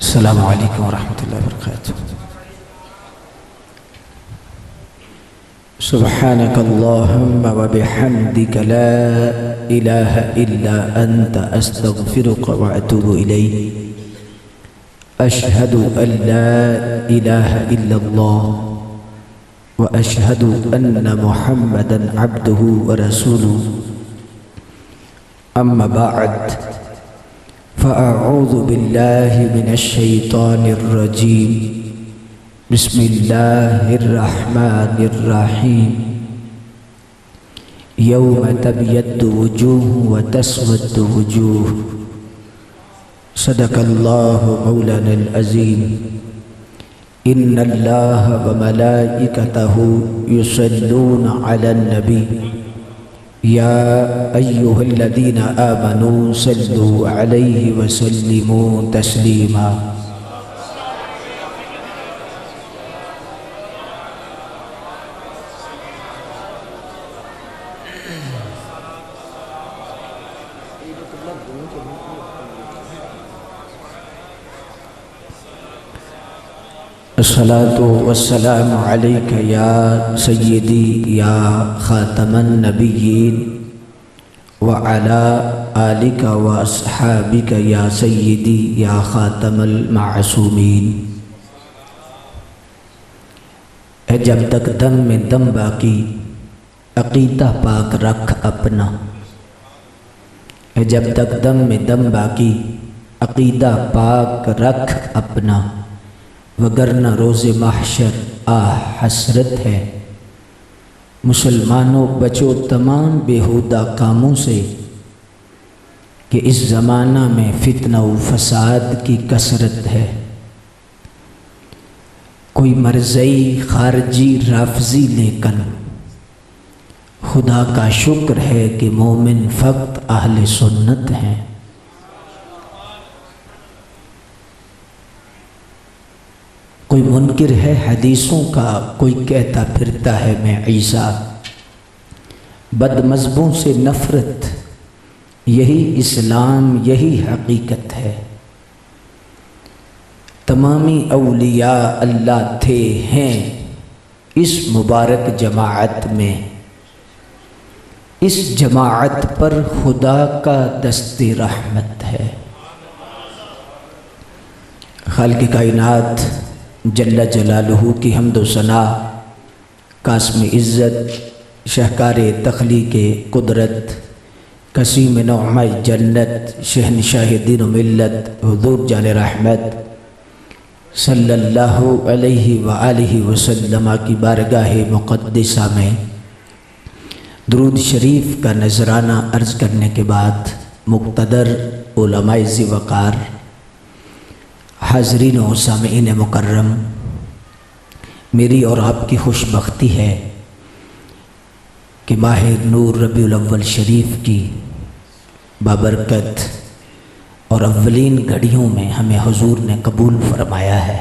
अस्सलामु अलैकुम वरहमतुल्लाहि वबरकातुह। सुब्हानक अल्लाहुम्मा व बिहम्दिक ला इलाहा इल्ला अंता अस्तगफिरुका व अतूबु इलैक। अशहदु अन ला इलाहा इल्लल्लाह व अशहदु अन्ना मुहम्मदन अब्दुहु व रसूलुहु। अम्मा बअद फ़अऊज़ु बिल्लाहि मिनश शैतानिर रजीम। बिस्मिल्लाहिर रहमानिर रहीम। यौम तबयद्दु वुजूह व तस्वद्दु वुजूह। सदक़ल्लाहु मौलानल अज़ीम। इन्नल्लाह व मलाइकतहु युसल्लूना अलन नबी या अय्युहल्लज़ीना आमनू सल्लू अलैहि व सल्लिमू तस्लीमा। अस्सलातु वस्सलामु अलैका या सय्यदी या खातमन नबिय्यीन व अला आलिका व अस्हाबिका या सय्यदी या खातमल मासूमीन। जब तक दम में दम बाकी अक़ीदा पाक रख अपना। जब तक दम में दम बाकी अक़ीदा पाक रख अपना। वगरना रोज़े महशर हसरत है। मुसलमानों बचो तमाम बेहुदा कामों से कि इस ज़माना में फितना व फसाद की कसरत है। कोई मरज़ई खारजी राफजी लेकिन खुदा का शुक्र है कि मोमिन फ़क़्त अहले सुन्नत हैं। कोई मुनकिर है हदीसों का, कोई कहता फिरता है मैं ईसा। बदमज़हबों से नफ़रत यही इस्लाम, यही हकीकत है। तमामी औलिया अल्लाह थे हैं इस मुबारक जमाअत में। इस जमाअत पर खुदा का दस्ते रहमत है। खालिक़ कायनात जल्ला जलालुहु की हम्दो सना, कास्म इज़्ज़त, शहकारे तख़लीक़ कुदरत, कसीम नौमा जन्नत, शहनशाह दीन मिल्लत हुज़ूर जाने रहमत सल्लल्लाहु अलैहि व आलिहि वसल्लम की बारगाह मुक़द्दसा में दुरूद शरीफ का नजराना अर्ज़ करने के बाद मुक़्तदर उलमाए ज़िवक़ार, हाज़रीन व सामीईन मुकर्रम, मेरी और आपकी खुशबख्ती है कि माह नूर रबीउल अव्वल शरीफ की बाबरकत और अव्वलीन घड़ियों में हमें हुजूर ने कबूल फरमाया है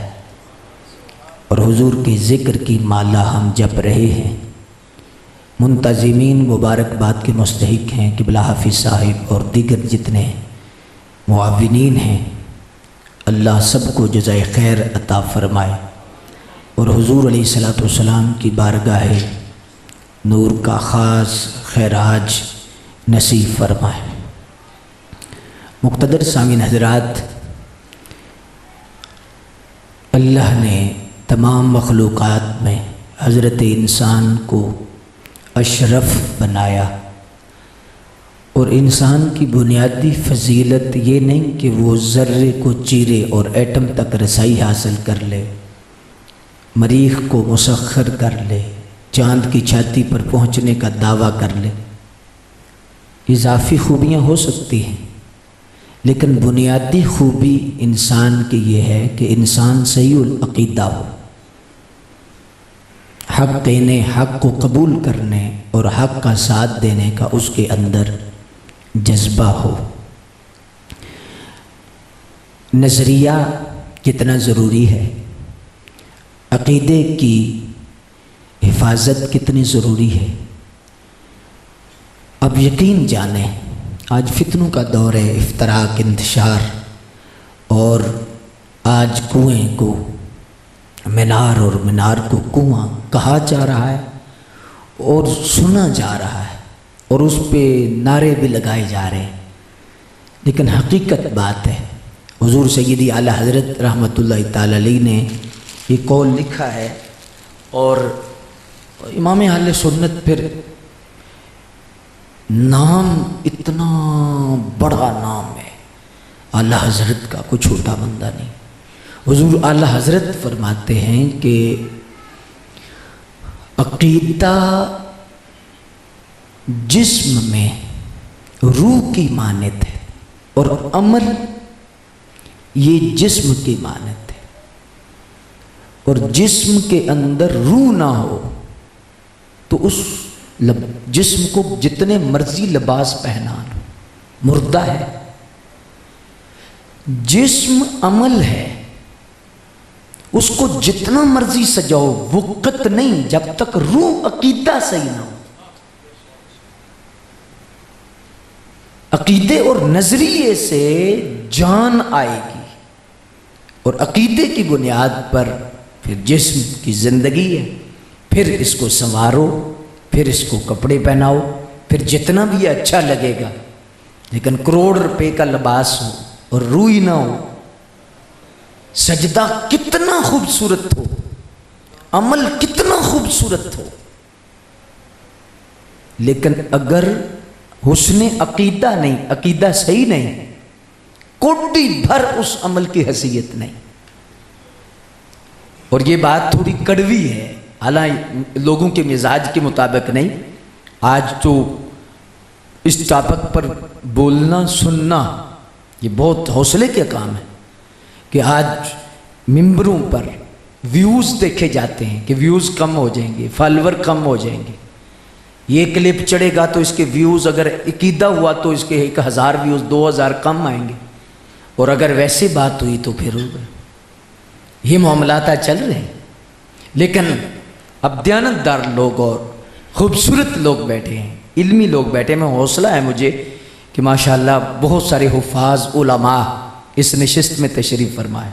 और हुजूर के ज़िक्र की माला हम जप रहे हैं। मुंतज़िमीन मुबारकबाद के मुस्तहिक हैं क़िबला हाफ़िज़ साहिब और दीगर जितने मुआविनीन हैं। अल्लाह सबको जज़ाए खैर अता फ़रमाए और हुजूर अलैहिस्सलातु वस्सलाम की बारगाह नूर का ख़ास खैराज नसीब फ़रमाए। मुक़्तदर सामीन हज़रात, अल्लाह ने तमाम मखलूक़ात में हज़रत इंसान को अशरफ बनाया और इंसान की बुनियादी फ़जीलत ये नहीं कि वो ज़र्रे को चीरे और एटम तक रसाई हासिल कर ले, मरीख़ को मुसख्खर कर ले, चाँद की छाती पर पहुँचने का दावा कर ले। इज़ाफ़ी खूबियाँ हो सकती हैं, लेकिन बुनियादी खूबी इंसान की ये है कि इंसान सहीउल अक़ीदा हो, हक़ कहने, हक़ को कबूल करने और हक़ का साथ देने का उसके अंदर जज्बा हो। नज़रिया कितना ज़रूरी है, अक़ीदे की हिफाजत कितनी ज़रूरी है। अब यकीन जाने आज फितनों का दौर है, इफ्तराक, इंतशार और आज कुएं को मीनार और मीनार को कुआं कहा जा रहा है और सुना जा रहा है और उस पे नारे भी लगाए जा रहे हैं, लेकिन हकीकत बात है हुजूर सय्यदी आला हज़रत रहमतुल्लाहि ताला अलैह ने ये कौल लिखा है और इमाम अहले सुन्नत फिर नाम इतना बड़ा नाम है आला हज़रत का, कोई छोटा बंदा नहीं। हुजूर आला हज़रत फरमाते हैं कि अक़ीदा जिस्म में रूह की मानत है और अमल ये जिस्म की मानत है, और जिस्म के अंदर रूह ना हो तो उस जिस्म को जितने मर्जी लिबास पहना लो मुर्दा है। जिस्म अमल है, उसको जितना मर्जी सजाओ वक़्त नहीं जब तक रूह अकीदा सही ना हो। अकीदे और नजरिए से जान आएगी और अकीदे की बुनियाद पर फिर जिस्म की जिंदगी है। फिर इसको संवारो, फिर इसको कपड़े पहनाओ, फिर जितना भी अच्छा लगेगा, लेकिन करोड़ रुपए का लिबास हो और रूह ही ना हो। सजदा कितना खूबसूरत हो, अमल कितना खूबसूरत हो, लेकिन अगर हुस्ने अकीदा नहीं, अकीदा सही नहीं, कोटी भर उस अमल की हैसियत नहीं। और ये बात थोड़ी कड़वी है, हालांकि लोगों के मिजाज के मुताबिक नहीं। आज तो इस टॉपिक पर बोलना सुनना ये बहुत हौसले के काम है कि आज मिंबरों पर व्यूज़ देखे जाते हैं कि व्यूज़ कम हो जाएंगे, फॉलोवर कम हो जाएंगे। ये क्लिप चढ़ेगा तो इसके व्यूज़ अगर अकीदा हुआ तो इसके 1000 व्यूज़ 2000 कम आएंगे, और अगर वैसे बात हुई तो फिर ये मामलाता चल रहे हैं। लेकिन अब दयानतदार लोग और ख़ूबसूरत लोग बैठे हैं, इल्मी लोग बैठे हैं। मैं हौसला है मुझे कि माशाअल्लाह बहुत सारे हुफ़ाज़ उलमा इस नशिस्त में तशरीफ़ फरमाए।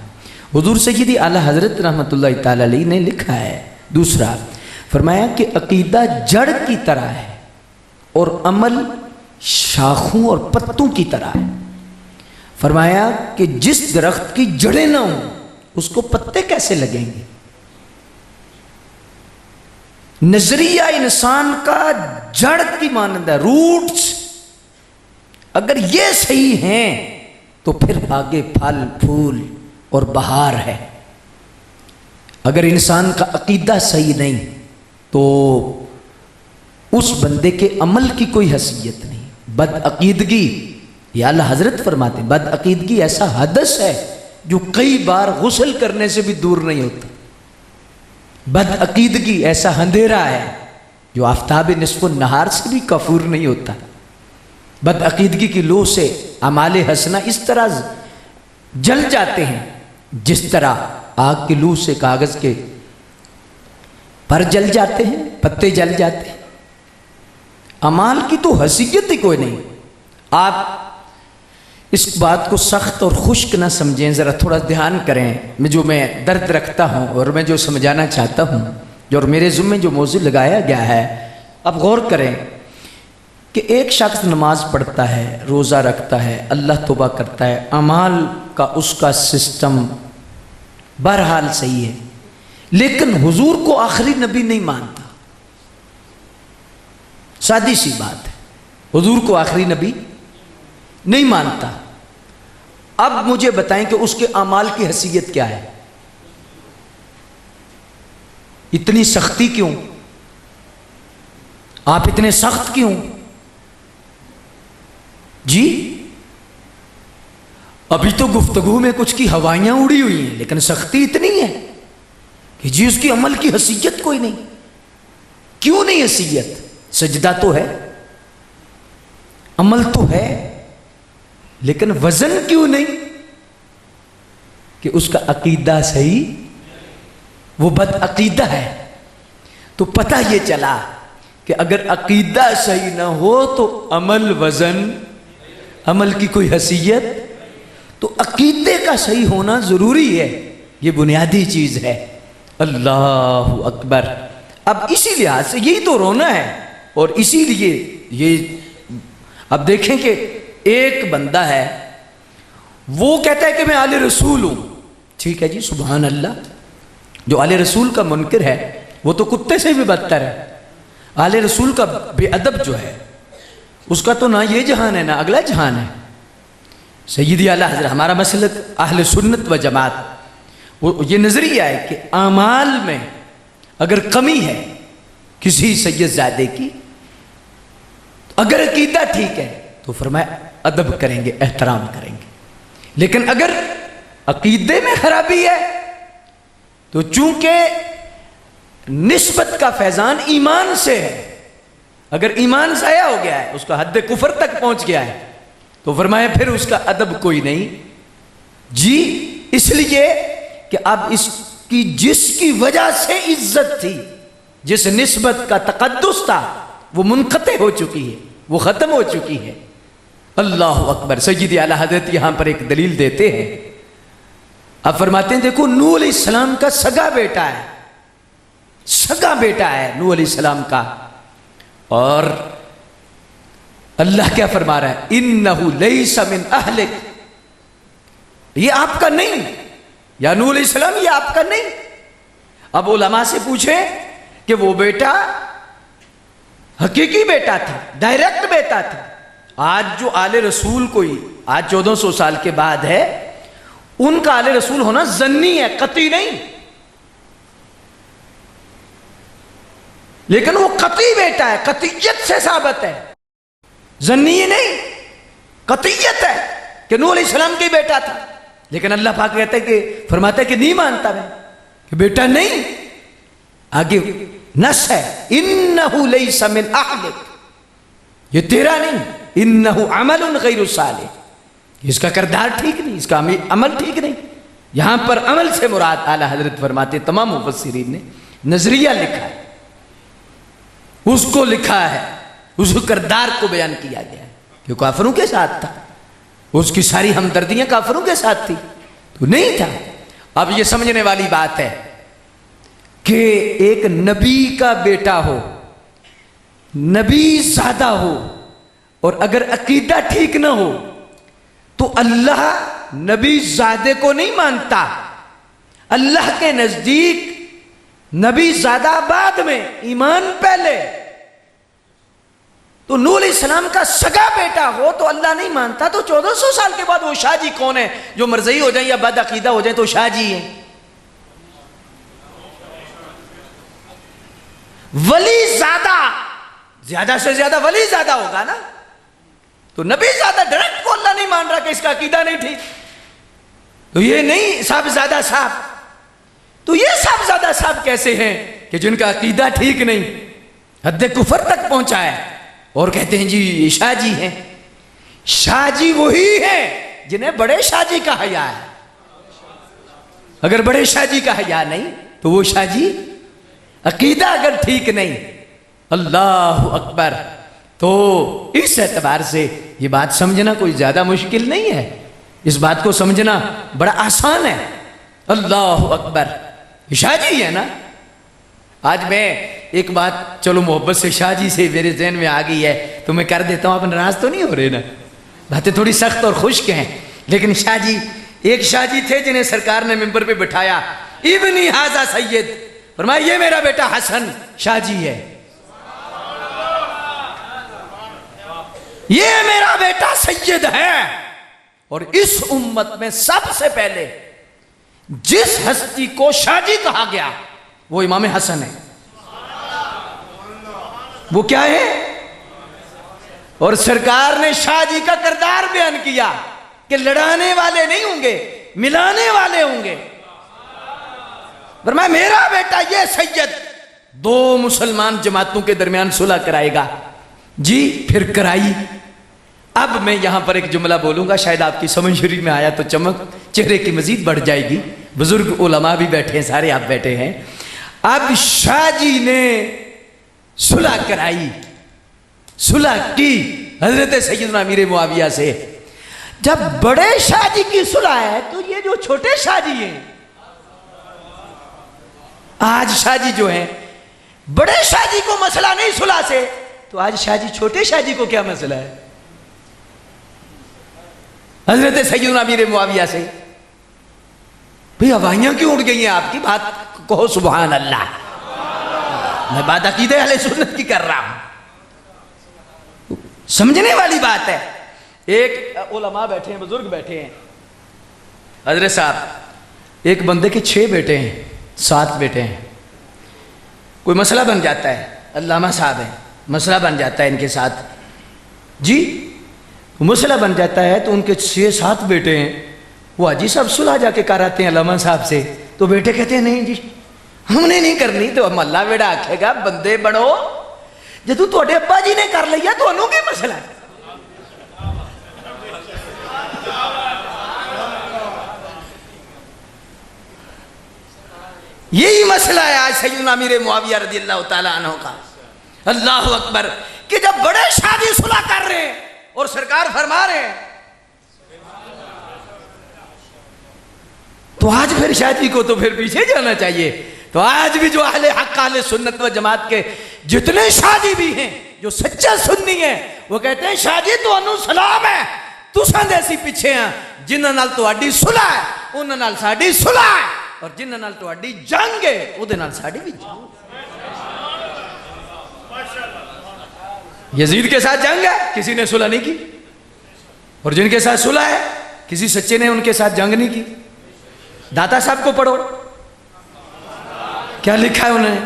हुज़ूर सय्यदी आला हज़रत रहमतुल्लाहि ताला अलैह ने लिखा है, दूसरा फरमाया कि अकीदा जड़ की तरह है और अमल शाखों और पत्तों की तरह है। फरमाया कि जिस दरख्त की जड़ें ना हों उसको पत्ते कैसे लगेंगे। नजरिया इंसान का जड़ की मानंद है, रूट्स अगर ये सही हैं तो फिर आगे फल फूल और बहार है। अगर इंसान का अकीदा सही नहीं तो उस बंदे के अमल की कोई हैसियत नहीं। बदअकीदगी, या अल्लाह हजरत फरमाते हैं, बदअकीदगी ऐसा हदस है जो कई बार गुस्ल करने से भी दूर नहीं होता। बदअकीदगी ऐसा अंधेरा है जो आफ्ताब निस्फ़ुन नहार से भी कफूर नहीं होता। बदअकीदगी की लौ से अमाले हसना इस तरह जल जाते हैं जिस तरह आग की लू से कागज के पर जल जाते हैं, पत्ते जल जाते हैं। अमाल की तो हसीयत ही कोई नहीं। आप इस बात को सख्त और खुश्क ना समझें, ज़रा थोड़ा ध्यान करें। मैं दर्द रखता हूँ और मैं जो समझाना चाहता हूँ, जो और मेरे ज़ुम्मे जो मौजू लगाया गया है, अब गौर करें कि एक शख्स नमाज पढ़ता है, रोज़ा रखता है, अल्लाह तौबा करता है, अमाल का उसका सिस्टम बहरहाल सही है, लेकिन हुजूर को आखिरी नबी नहीं मानता। सादी सी बात है, हुजूर को आखिरी नबी नहीं मानता। अब मुझे बताएं कि उसके अमाल की हैसियत क्या है। इतनी सख्ती क्यों? आप इतने सख्त क्यों जी? अभी तो गुफ्तगू में कुछ की हवाइयां उड़ी हुई हैं, लेकिन सख्ती इतनी है कि जी उसकी अमल की हैसियत कोई नहीं। क्यों नहीं हैसियत? सजदा तो है, अमल तो है, लेकिन वजन क्यों नहीं? कि उसका अकीदा सही, वो बदअकीदा है। तो पता ये चला कि अगर अकीदा सही ना हो तो अमल वजन, अमल की कोई हैसियत। तो अकीदे का सही होना ज़रूरी है, ये बुनियादी चीज़ है। अल्लाह अकबर। अब इसी लिहाज से यही तो रोना है, और इसीलिए ये अब देखें कि एक बंदा है वो कहता है कि मैं आले रसूल हूँ, ठीक है जी, सुभान अल्लाह। जो आले रसूल का मुनकिर है वो तो कुत्ते से भी बदतर है। आले रसूल का बेअदब जो है उसका तो ना ये जहान है ना अगला जहान है। सय्यदी आला हज़रत, हमारा मसलक अहले सुन्नत व जमात, वो ये नज़रिया है कि आमाल में अगर कमी है किसी सैयद ज़ादे की, अगर अकीदा ठीक है तो फरमाया अदब करेंगे, एहतराम करेंगे। लेकिन अगर अकीदे में खराबी है तो चूंकि निस्बत का फैजान ईमान से है, अगर ईमान ज़ाया हो गया है, उसका हद कुफर तक पहुंच गया है, तो फरमाया फिर उसका अदब कोई नहीं जी। इसलिए कि अब इसकी जिसकी वजह से इज्जत थी, जिस निस्बत का तकद्दुस था, वो मुनक़ते हो चुकी है, वो ख़त्म हो चुकी है। अल्लाह अकबर। सय्यदी आला हज़रत यहाँ पर एक दलील देते हैं। अब फरमाते हैं देखो नूह अलैहिस्सलाम का सगा बेटा है, सगा बेटा है नूह अलैहिस्सलाम का, और अल्लाह क्या फरमा रहा है, इन्नहु लैसा मिन अहलिक, ये आपका नहीं, या नूह अलैहिस्सलाम ये आपका नहीं। अब उलमा से पूछे कि वो बेटा हकीकी बेटा था, डायरेक्ट बेटा था। आज जो आले रसूल कोई आज 1400 साल के बाद है, उनका आले रसूल होना जन्नी है, कती नहीं। लेकिन वो कती बेटा है, कतीयत से साबित है, जन्नी नहीं, कतीयत है कि नूह अलैहिस्सलाम के बेटा था। लेकिन अल्लाह पाक कहता है कि फरमाता है कि नहीं मानता मैं कि बेटा नहीं, आगे नस है, इन्नहु लैसा मिन अहलिक, ये तेरा नहीं, इन्नहु अमलुन गैरु सालिह, इसका किरदार ठीक नहीं, इसका अमल ठीक नहीं। यहां पर अमल से मुराद आला हजरत फरमाते तमाम मुफस्सिरीन ने नजरिया लिखा है, उसको लिखा है, उस किरदार को बयान किया गया है कि काफिरों के साथ था, उसकी सारी हमदर्दियां काफिरों के साथ थी, तो नहीं था। अब ये समझने वाली बात है कि एक नबी का बेटा हो, नबी ज़ादा हो, और अगर अकीदा ठीक ना हो तो अल्लाह नबी ज़ादे को नहीं मानता। अल्लाह के नजदीक नबी ज़ादा बाद में, ईमान पहले। तो नूह अलैहिस्सलाम का सगा बेटा हो तो अल्लाह नहीं मानता, तो 1400 साल के बाद वो शाहजी कौन है जो मरज़ई हो जाए या बद अकीदा हो जाए तो शाहजी है? वली ज्यादा से ज्यादा वली ज्यादा होगा ना, तो नबी ज्यादा डायरेक्ट को अल्लाह नहीं मान रहा कि इसका अकीदा नहीं ठीक, तो ये नहीं साहबजादा साहब। तो ये साहबजादा साहब कैसे हैं कि जिनका अकीदा ठीक नहीं, हद कुफर तक पहुंचा है, और कहते हैं जी शाहजी हैं। शाहजी वही हैं जिन्हें बड़े शाहजी का हया है। अगर बड़े शाहजी का हया नहीं तो वो शाहजी, अकीदा अगर ठीक नहीं, अल्लाह अकबर। तो इस एतबार से ये बात समझना कोई ज्यादा मुश्किल नहीं है, इस बात को समझना बड़ा आसान है। अल्लाह अकबर, शाहजी है ना। आज मैं एक बात, चलो मोहब्बत से शाहजी से मेरे जहन में आ गई है तो मैं कर देता हूं, आप नाराज तो नहीं हो रहे ना? बातें थोड़ी सख्त और खुश्क हैं, लेकिन शाहजी, एक शाहजी थे जिन्हें सरकार ने मिंबर पे बिठाया, इब्नी हाजा सैयद, फरमाया ये मेरा बेटा हसन शाहजी है, ये मेरा बेटा सैयद है। और इस उम्मत में सबसे पहले जिस हस्ती को शाहजी कहा गया वो इमाम हसन है। वो क्या है? और सरकार ने शाहजी का किरदार बयान किया कि लड़ाने वाले नहीं होंगे, मिलाने वाले होंगे। फरमाया मेरा बेटा ये सैयद दो मुसलमान जमातों के दरमियान सुलह कराएगा। जी फिर कराई। अब मैं यहां पर एक जुमला बोलूंगा, शायद आपकी समझ शरीर में आया तो चमक चेहरे की मजीद बढ़ जाएगी। बुजुर्ग उलमा भी बैठे हैं, सारे आप बैठे हैं। अब शाहजी ने सुलह कराई, सुलह की हजरत सैयदना अमीर मुआविया से। जब बड़े शाहजी की सुलह है तो ये जो छोटे शाहजी हैं, आज शाहजी जो हैं, बड़े शाहजी को मसला नहीं सुलह से, तो आज शाहजी छोटे शाहजी को क्या मसला है? हजरत सैयदना अमीर मुआविया से भाई हवाइयां क्यों उड़ गई हैं आपकी? बात कहो सुभान अल्लाह। मैं बात अकीदे अहले सुन्नत की कर रहा हूं, समझने वाली बात है। एक उलमा बैठे हैं, बुजुर्ग बैठे हैं, हजरत साहब एक बंदे के 6 बेटे हैं, 7 बेटे हैं, कोई मसला बन जाता है, अल्लामा साहब है, मसला बन जाता है इनके साथ जी, मसला बन जाता है तो उनके 6-7 बेटे हैं, वो हाजी साहब सुलह जाके कराते हैं अल्लामा साहब से, तो बेटे कहते हैं नहीं जी हमने नहीं करनी। तो मल्ला बेड़ा आखेगा बंदे बनो, जो थोड़े अब्बा जी ने कर लिया तो अनु की मसला है। यही मसला है आज सैयदना अमीर मुआविया रज़ियल्लाहु ताला अन्हु का। अल्लाह अकबर, कि जब बड़े शादी सुलह कर रहे हैं और सरकार फरमा रहे हैं, तो आज फिर शादी को तो फिर पीछे जाना चाहिए। तो आज भी जो अहले हक अहले सुन्नत व जमात के जितने शादी भी हैं, जो सच्चा सुन्नी है, वो कहते हैं शादी तो अनु सलाम है, तुसां दे असीं पिछे हैं, जिन्हां नाल तुहाडी सुलह है उन्हां नाल साडी सुलह है, और जिन्हां नाल तुहाडी जंग है उहदे नाल साडी भी जंग। यजीद के साथ जंग है, किसी ने सुलह नहीं की, और जिनके साथ सुलह है किसी सच्चे ने उनके साथ जंग नहीं की। दाता साहब को पढ़ो, क्या लिखा है उन्होंने?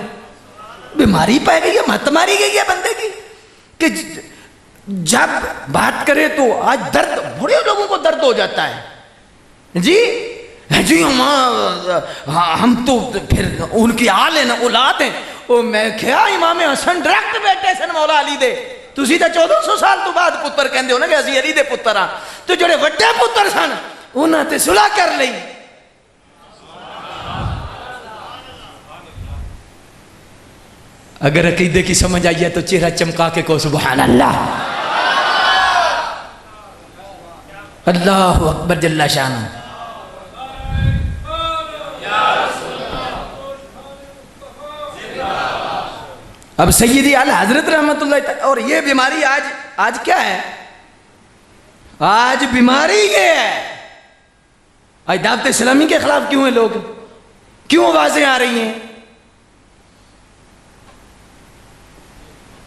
बीमारी पाई गई है, मत मारी गई है बंदे की, कि जब बात करे तो आज दर्द, बूढ़े लोगों को दर्द हो जाता है जी जी हम तो फिर उनकी आल है ना, औलाद है। ओ मैं क्या इमाम हसन डायरेक्ट बेटे सन मौला अली दे, तुसी तो 1400 साल तो बाद पुत्र कहंदे हो ना कि असी अली दे पुत्र हाँ, तो जोड़े वड्डे पुत्र सन उन्हां ते सुलह कर लई। अगर अकीदे की समझ आई है तो चेहरा चमका के कहो सुभान अल्लाह। अल्लाह अकबर जल्ला शान। अब सैयदी आला हजरत रहमतुल्लाह, और ये बीमारी आज क्या है? आज बीमारी ये है, आज दावत इस्लामी के खिलाफ क्यों है लोग, क्यों आवाजें आ रही हैं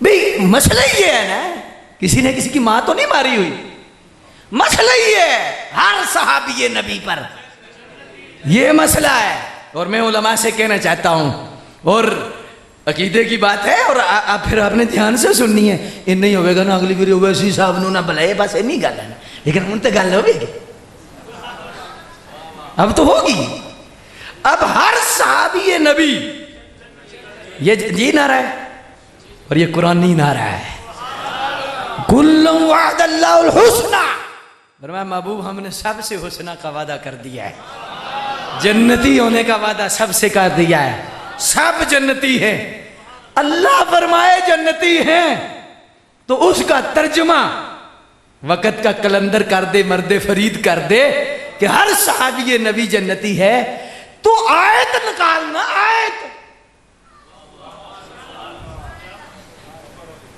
भाई? मसला ये है ना, किसी ने किसी की मां तो नहीं मारी हुई, मसला ये है हर सहाबी नबी पर ये मसला है। और मैं उलमा से कहना चाहता हूं, और अकीदे की बात है, और फिर आपने ध्यान से सुननी है, इन नहीं होगा ना अगली बार वैसी साहब नू ना बुलाए, बस नहीं गल है ना, लेकिन उन तो गल होगी, अब तो होगी। अब हर सहाबी नबी ये नारा है, और ये कुरानी नारा है, कुल्लु वअदल्लाहुल हुस्ना, फरमाया महबूब हमने सबसे हुस्ना का वादा कर दिया है, जन्नती होने का वादा सबसे कर दिया है, सब जन्नती है। अल्लाह फरमाए जन्नती हैं तो उसका तर्जुमा वक़्त का कलंदर कर दे, मर्दे फरीद कर दे कि हर सहाबी नबी जन्नती है, तो आयत निकालना, आयत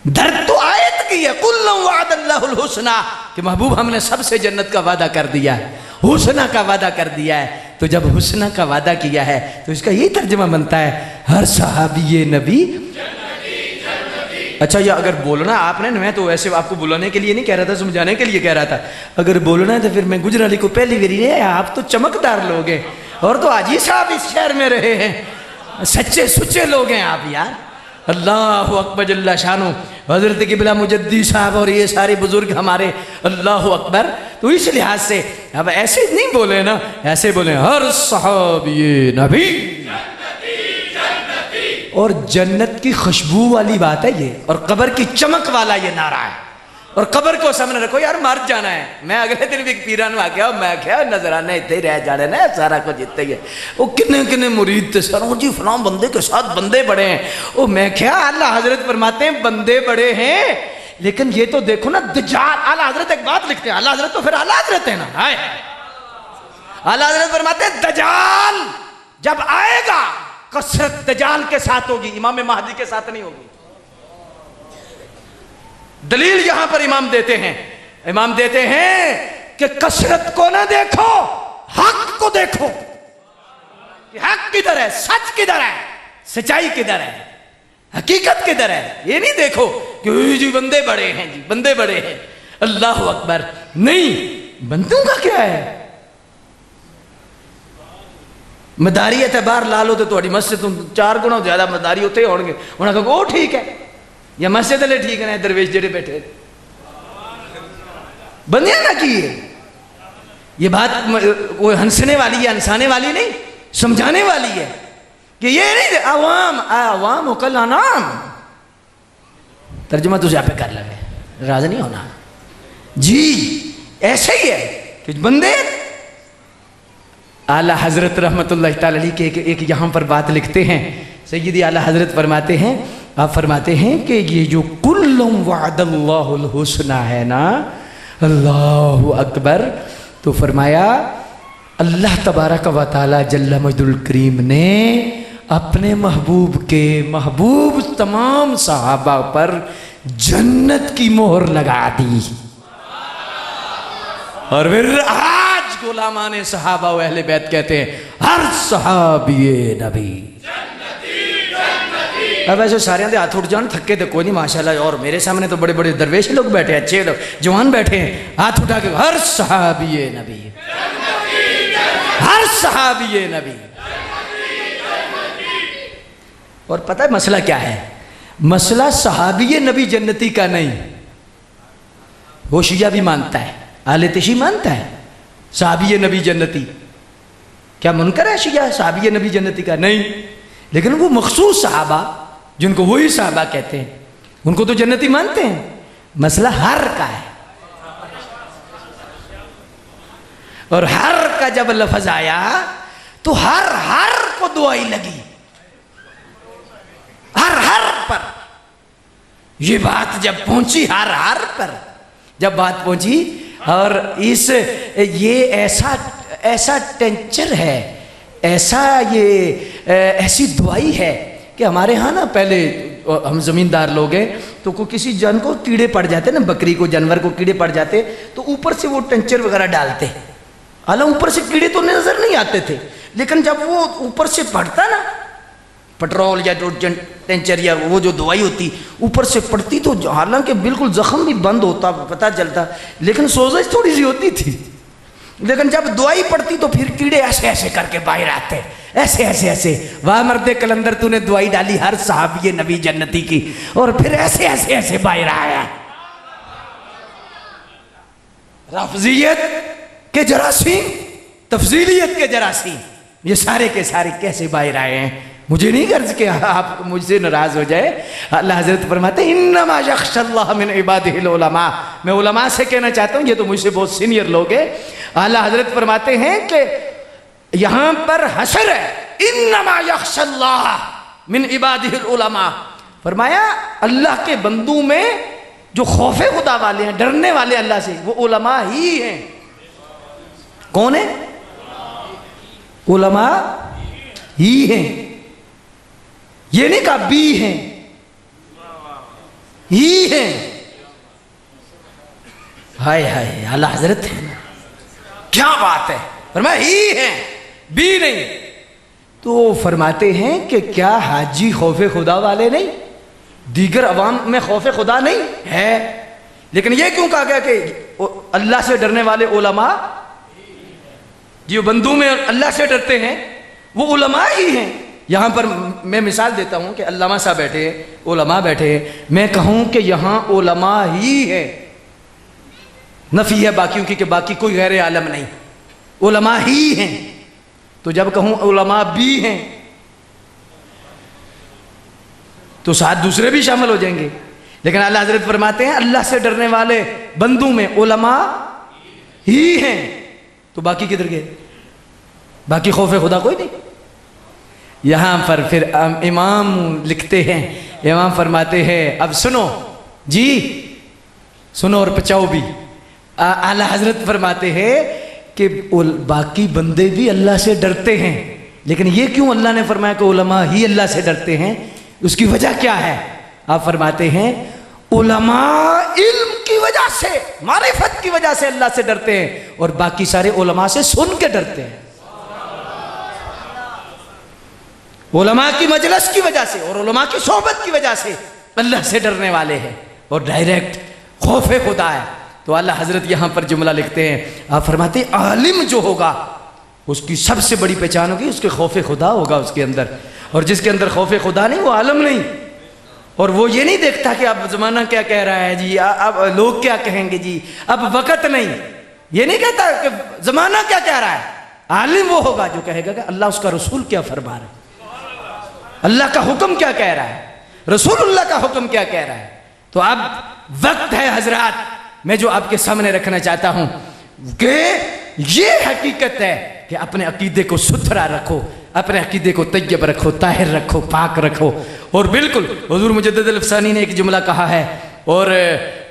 दर्द तो आयत की है, कुल्लु वअदल्लाहुल हुस्ना, कि महबूब हमने सबसे जन्नत का वादा कर दिया है, हुस्ना का वादा कर दिया है। तो जब हुस्ना का वादा किया है तो इसका यही तर्जुमा बनता है हर सहाबी नबी जन्नती, जन्नती। अच्छा, ये अगर बोलना आपने, मैं तो वैसे आपको बुलाने के लिए नहीं कह रहा था, समझाने के लिए कह रहा था, अगर बोलना है तो फिर मैं गुजराली को पहली बारी है, आप तो चमकदार लोग हैं, और तो हाजी साहब इस शहर में रहे हैं, सच्चे सुच्चे लोग हैं आप यार। अल्लाह अकबर जल्ला शानो, हजरत किबला मुजद्दी साहब और ये सारे बुजुर्ग हमारे, अल्लाह अकबर। तो इस लिहाज से अब ऐसे नहीं बोले ना, ऐसे बोले हर सहाबी नबी जन्नती, जन्नती। और जन्नत की खुशबू वाली बात है ये, और कब्र की चमक वाला ये नारा है, और कब्र को सामने रखो यार, मर जाना है। मैं अगले दिन भी पीरा आ गया, मैं क्या नजराने इतने ही रह जाने ना, सारा कुछ इतने ही है। वो किन्ने किन्ने मुरीद थे सर, जी फलां बंदे के साथ बंदे बड़े हैं। वो मैं क्या, अल्लाह हजरत फरमाते हैं बंदे बड़े हैं लेकिन ये तो देखो ना दज्जाल। आला हजरत एक बात लिखते हैं, आला हजरत तो फिर आला हजरत है ना। हाय आला हजरत फरमाते हैं दज्जाल जब आएगा कसरत दज्जाल के साथ होगी, इमाम महदी के साथ नहीं होगी। दलील यहां पर इमाम देते हैं, इमाम देते हैं कि कसरत को ना देखो, हक को देखो कि हक किधर है, सच किधर है, सच्चाई किधर है, हकीकत किधर है। ये नहीं देखो कि जी बंदे बड़े हैं, जी बंदे बड़े हैं, अल्लाह अकबर। नहीं, बंदों का क्या है। मदारी एतबार ला लो तो थोड़ी मस्जिद तुम 4 गुना ज्यादा मदारी होते होंगे, उन्होंने कहा वो ठीक है या मस्जिद ले ठीक है, दरवेश जेड़े बैठे बंदियां ना की है। ये बात वो हंसने वाली है, हंसाने वाली नहीं, समझाने वाली है कि ये नहीं अवाम अवाम कल अनाम। तर्जुमा तुझे पे कर लगे, राज नहीं होना जी। ऐसे ही है कि बंदे आला हजरत रहमतुल्लाह ताला अलैह के एक यहाँ पर बात लिखते हैं। सैयदी आला हजरत फरमाते हैं, आप फरमाते हैं कि ये जो कुल्लुम वअदल्लाहुल हुस्ना है ना, अल्लाहु अकबर, तो फरमाया अल्लाह तबारक व तआला जल्ल मजदुल करीम ने अपने महबूब के महबूब तमाम सहाबा पर जन्नत की मोहर लगा दी। और फिर आज गुलामाने सहाबा व अहले बैत कहते हैं हर सहाबिये नबी जन्नती। अब ऐसे सारे हाथ उठ जान, थके तो कोई नहीं माशाल्लाह। और मेरे सामने तो बड़े बड़े दरवेश लोग बैठे हैं, अच्छे लोग जवान बैठे हैं, हाथ उठा के हर सहाबिये नबी, हर सहाबिये नबी। और पता है मसला क्या है? मसला सहाबिये नबी जन्नती का नहीं। वो शिया भी मानता है, आले तिशी मानता है सहाबिये नबी जन्नती। क्या मुनकर है शिया सहाबिये नबी जन्नती का? नहीं। लेकिन वो मखसूस सहाबा जिनको वही सहाबा कहते हैं उनको तो जन्नती मानते हैं। मसला हर का है। और हर का जब लफ्ज आया तो हर को दुआई लगी, हर पर। ये बात जब पहुंची हर पर, जब बात पहुंची, और इस ये ऐसा टेंचर है, ऐसा ये ऐसी दुआई है कि हमारे यहाँ ना पहले हम ज़मींदार लोग हैं तो को किसी जन को कीड़े पड़ जाते ना, बकरी को जानवर को कीड़े पड़ जाते तो ऊपर से वो टेंचर वगैरह डालते। हालांकि ऊपर से कीड़े तो नजर नहीं आते थे, लेकिन जब वो ऊपर से पड़ता ना पेट्रोल या जो टेंचर या वो जो दवाई होती ऊपर से पड़ती तो हालांकि बिल्कुल जख्म भी बंद होता, पता चलता, लेकिन सोजश थोड़ी सी होती थी। लेकिन जब दवाई पड़ती तो फिर कीड़े ऐसे ऐसे करके बाहर आते, ऐसे ऐसे ऐसे। वाह मर्दे कलंदर, तूने दवाई डाली हर सहाबिये नबी जन्नती की, और फिर ऐसे ऐसे ऐसे बाहर आया। रफ़ज़ियत के जरासीम, तफजीलियत के जरासीम, ये सारे के सारे कैसे बाहर आए हैं। मुझे नहीं गर्ज के आप मुझसे नाराज हो जाए। अल्लाह हज़रत फरमाते हैं इन्नमा यख्शल्लाह मिन इबादिहिल उलमा। मैं उलमा से कहना चाहता हूँ, ये तो मुझसे बहुत सीनियर लोग हैं। अल्लाह हज़रत फरमाते हैं कि यहाँ पर हशर है, इन्नमा यख्शल्लाह मिन इबादिहिल उलमा। फरमाया अल्लाह के बंदू में जो खौफे खुदा वाले हैं, डरने वाले अल्लाह से, वो उलमा ही हैं। कौन है? उलमा ही हैं। ये नहीं कहा बी हैं, ही हैं। हाय हाय, आला हजरत है, क्या बात है। फरमाया ही हैं, बी नहीं। तो फरमाते हैं कि क्या हाजी खौफे खुदा वाले नहीं, दीगर अवाम में खौफे खुदा नहीं है? लेकिन ये क्यों कहा गया कि अल्लाह से डरने वाले उलमा, जो बंदू में अल्लाह से डरते हैं वो उलमा ही हैं। यहाँ पर मैं मिसाल देता हूँ कि अल्लामा साहब बैठे हैं, उलमा बैठे हैं, मैं कहूँ कि यहाँ उलमा ही है, नफ़ी है बाकियों की कि बाकी कोई गैर आलम नहीं, उलमा ही हैं। तो जब कहूँ उलमा भी हैं तो साथ दूसरे भी शामिल हो जाएंगे। लेकिन अल्लाह हज़रत फरमाते हैं अल्लाह से डरने वाले बंदू में उलमा ही हैं। तो बाकी किधर गए? बाकी खौफ खुदा कोई नहीं। यहाँ पर फिर इमाम लिखते हैं, इमाम फरमाते हैं अब सुनो जी, सुनो और पचाओ भी। आला हजरत फरमाते हैं कि बाकी बंदे भी अल्लाह से डरते हैं, लेकिन ये क्यों अल्लाह ने फरमाया कि उलमा ही अल्लाह से डरते हैं, उसकी वजह क्या है? आप फरमाते हैं उलमा इल्म की वजह से, मारिफत की वजह से अल्लाह से डरते हैं, और बाकी सारे उलमा से सुन के डरते हैं। उलमा की मजलिस की वजह से और उलमा की सोहबत की वजह से अल्लाह से डरने वाले हैं, और डायरेक्ट खौफे खुदा है। तो अल्लाह हजरत यहाँ पर जुमला लिखते हैं, आप फरमाते हैं आलिम जो होगा उसकी सबसे बड़ी पहचान होगी उसके खौफे खुदा होगा उसके अंदर, और जिसके अंदर खौफे खुदा नहीं वो आलम नहीं। और वो ये नहीं देखता कि अब जमाना क्या कह रहा है जी, अब लोग क्या कहेंगे जी, अब वक़्त नहीं, ये नहीं कहता कि जमाना क्या कह रहा है। आलिम वो होगा जो कहेगा कि अल्लाह उसका रसूल क्या फरमा रहा है, अल्लाह का हुक्म क्या कह रहा है, रसूलुल्लाह का हुक्म क्या कह रहा है। तो अब वक्त है हजरात, मैं जो आपके सामने रखना चाहता हूं कि ये हकीकत है कि अपने अकीदे को सुथरा रखो, अपने अकीदे को तैयब रखो, ताहिर रखो, पाक रखो। और बिल्कुल हुजूर मुजद्दिद अल-अफ़सानी ने एक जुमला कहा है, और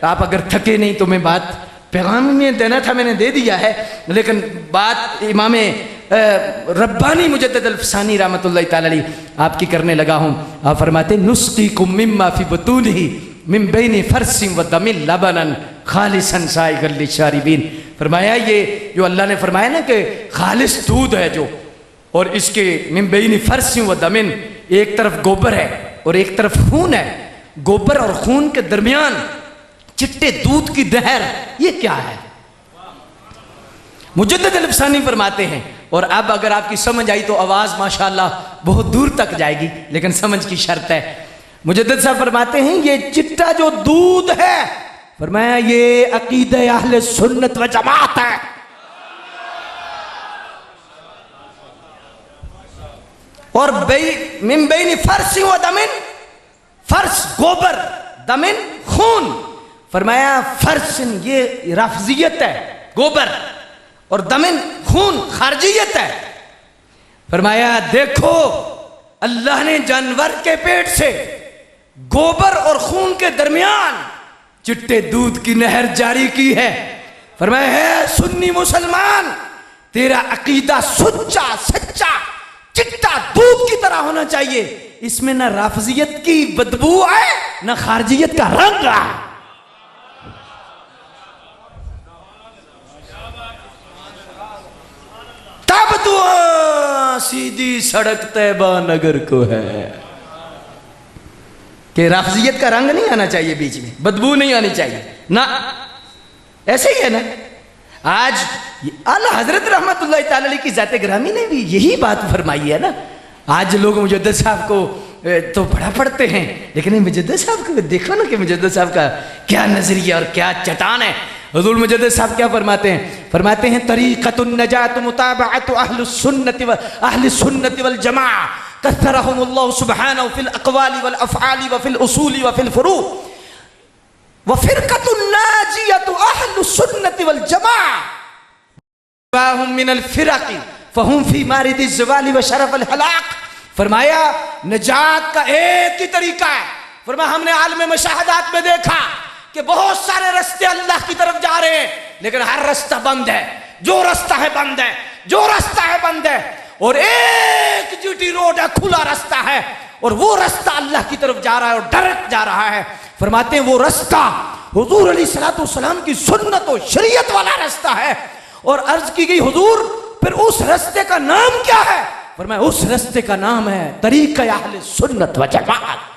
आप अगर थके नहीं तो मैं बात पैगाम में देना था मैंने दे दिया है, लेकिन बात इमाम रब्बानी मुजद्दिद अल-अफ़सानी रहमतुल्लाह तआला अलैह आपकी करने लगा हूँ। आप फरमाते नुस्क़ीकुम मिम्मा फ़ी बुतूनिही मिन बैनि फ़र्सिन व दमिन लबनन खालिसन साइगल लिशारिबीन। फरमाया ये जो अल्लाह ने फरमाया ना कि खालिस दूध है जो, और इसके मिन बैनि फ़र्सिन व दमिन, एक तरफ गोबर है और एक तरफ खून है, गोबर और खून के दरमियान चिट्टे दूध की नहर, ये क्या है? मुजद्दिद अल-अफ़सानी फरमाते हैं। और अब अगर आपकी समझ आई तो आवाज़ माशाअल्लाह बहुत दूर तक जाएगी, लेकिन समझ की शर्त है। मुजद्दिद साहब फरमाते हैं ये चिट्टा जो दूध है, फरमाया ये अकीदे अहले सुन्नत व जमात है। और मिन बैनि फ़र्सिन व दमिन, फर्श गोबर, दमिन खून, फरमाया फर्सिन ये रफ़ज़ियत है गोबर, और दमिन खून खारजियत है। फरमाया देखो अल्लाह ने जानवर के पेट से गोबर और खून के दरमियान चिट्टे दूध की नहर जारी की है। फरमाया है सुन्नी मुसलमान, तेरा अकीदा सच्चा सच्चा चिट्टा दूध की तरह होना चाहिए, इसमें ना राफजियत की बदबू है ना खारजियत का रंग है। तब तो सीधी सड़क तैबा नगर को है कि राफजियत का रंग नहीं आना चाहिए, बीच में बदबू नहीं आनी चाहिए ना। ऐसे ही है ना, आज आला हजरत रहमतुल्लाह तआला अलैह की जाते ग्रामी ने भी यही बात फरमाई है ना। आज लोग मुजद्दिद साहब को तो बड़ा पढ़ते हैं, लेकिन मुजद्दिद साहब को देखो ना कि मुजद्दिद साहब का क्या नजरिया और क्या चटान है। हुजूर मुजद्दिद साहब क्या फरमाते हैं? फरमाते हैं तरीक़तुन नजात मुताबअतु अहलुस सुन्नति वल जमाअ कसरहुमुल्लाहु सुब्हानहु फिल अक़वाली वल अफ़आली व फिल उसूली व फिल फ़ुरू व फ़िरक़तुन नाजियतु अहलुस सुन्नति वल जमाअ वहुम मिनल फ़िरक़ि फ़हुम फ़ी मारिदिज़ ज़वाली व शरफ़िल हलाक। फरमाया निजात का एक ही तरीका है। फरमाया हमने आलम मशाहदात में देखा कि बहुत सारे रास्ते अल्लाह की तरफ जा रहे हैं, लेकिन हर रास्ता बंद है, जो रास्ता है बंद है, जो रास्ता है बंद है, और एक जीटी रोड है, खुला रास्ता है, और वो रास्ता अल्लाह की तरफ जा रहा है और डायरेक्ट जा रहा है। फरमाते हैं वो रास्ता हुजूर अलैहिस्सलातु वस्सलाम की सुन्नत और शरीयत वाला रास्ता है। और अर्ज की गई हुजूर फिर उस रास्ते का नाम क्या है? फरमाया उस रास्ते का नाम है तरीक़ा अहले सुन्नत व जमाअत।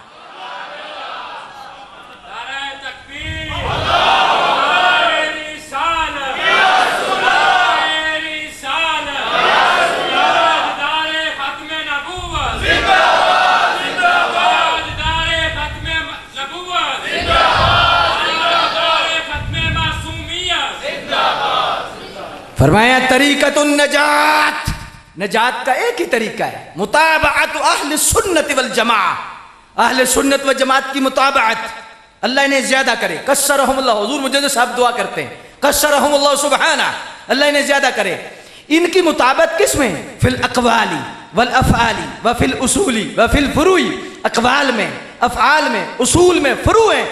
फरमाया तरीक़तुन नजात, नजात का एक ही तरीका है मुताबअतु अहले सुन्नत वल जमाअ, अहले सुन्नत व जमात की मुताबअत अल्लाह ने ज्यादा करे। कस्सरहुमुल्लाह, हुजूर मुजद्दिद साहब दुआ करते हैं कस्सरहुमुल्लाह सुब्हाना, अल्लाह ने ज्यादा करे। इनकी मुताबत किसमें? फिल अक़वाली वल अफ़आली व फिल उसूली व फिल फ़ुरूई, अक़वाल में, अफ़आल में, उसूल में, फ़ुरू में,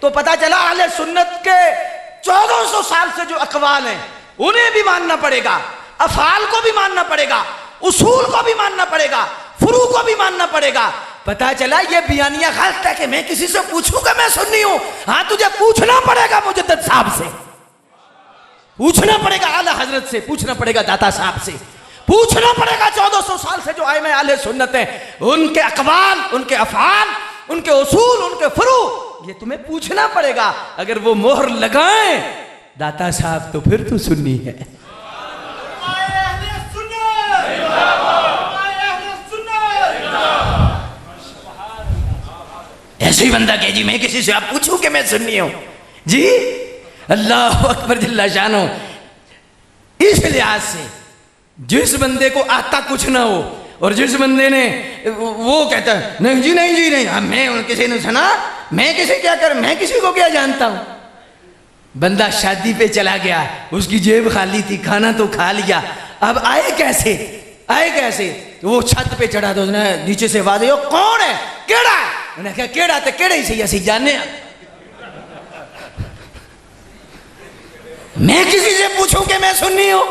तो पता चला अहले सुन्नत के 1400 साल से जो अकवाल हैं उन्हें भी मानना पड़ेगा, अफाल को भी मानना पड़ेगा, उसूल को भी मानना पड़ेगा, फुरू को भी मानना पड़ेगा। पता चला ये बयानिया गलत है कि मैं किसी से पूछूंगा मैं सुन्नी हूं। हाँ, तुझे पूछना पड़ेगा मुजद्दिद साहब से, पूछना पड़ेगा आला हजरत से, पूछना पड़ेगा दाता साहब से, पूछना पड़ेगा 1400 साल से जो आए में अहले सुन्नत हैं, उनके अकवाल, उनके अफाल, उनके उसूल, उनके फुरू, ये तुम्हें पूछना पड़ेगा। अगर वो मोहर लगाएं दाता साहब तो फिर तू सुन्नी है। ऐसे ही बंदा कहे जी मैं किसी से आप पूछूं कि मैं सुन्नी हूं जी, अल्लाह अकबर जल्ला शानो। इस लिहाज से जिस बंदे को आता कुछ ना हो और जिस बंदे ने वो कहता है नहीं जी नहीं जी नहीं, अब मैं किसी ने सुना, मैं किसी क्या कर, मैं किसी को क्या जानता हूं। बंदा शादी पे चला गया, उसकी जेब खाली थी, खाना तो खा लिया, अब आए कैसे, आए कैसे? तो वो छत पे चढ़ा तो उसने नीचे से आवाज आई, कौन है, केड़ा है? उन्हें कहा केड़ा तो केड़ा ही सही, ऐसी जाने मैं किसी से पूछूं कि मैं सुन्नी हूं?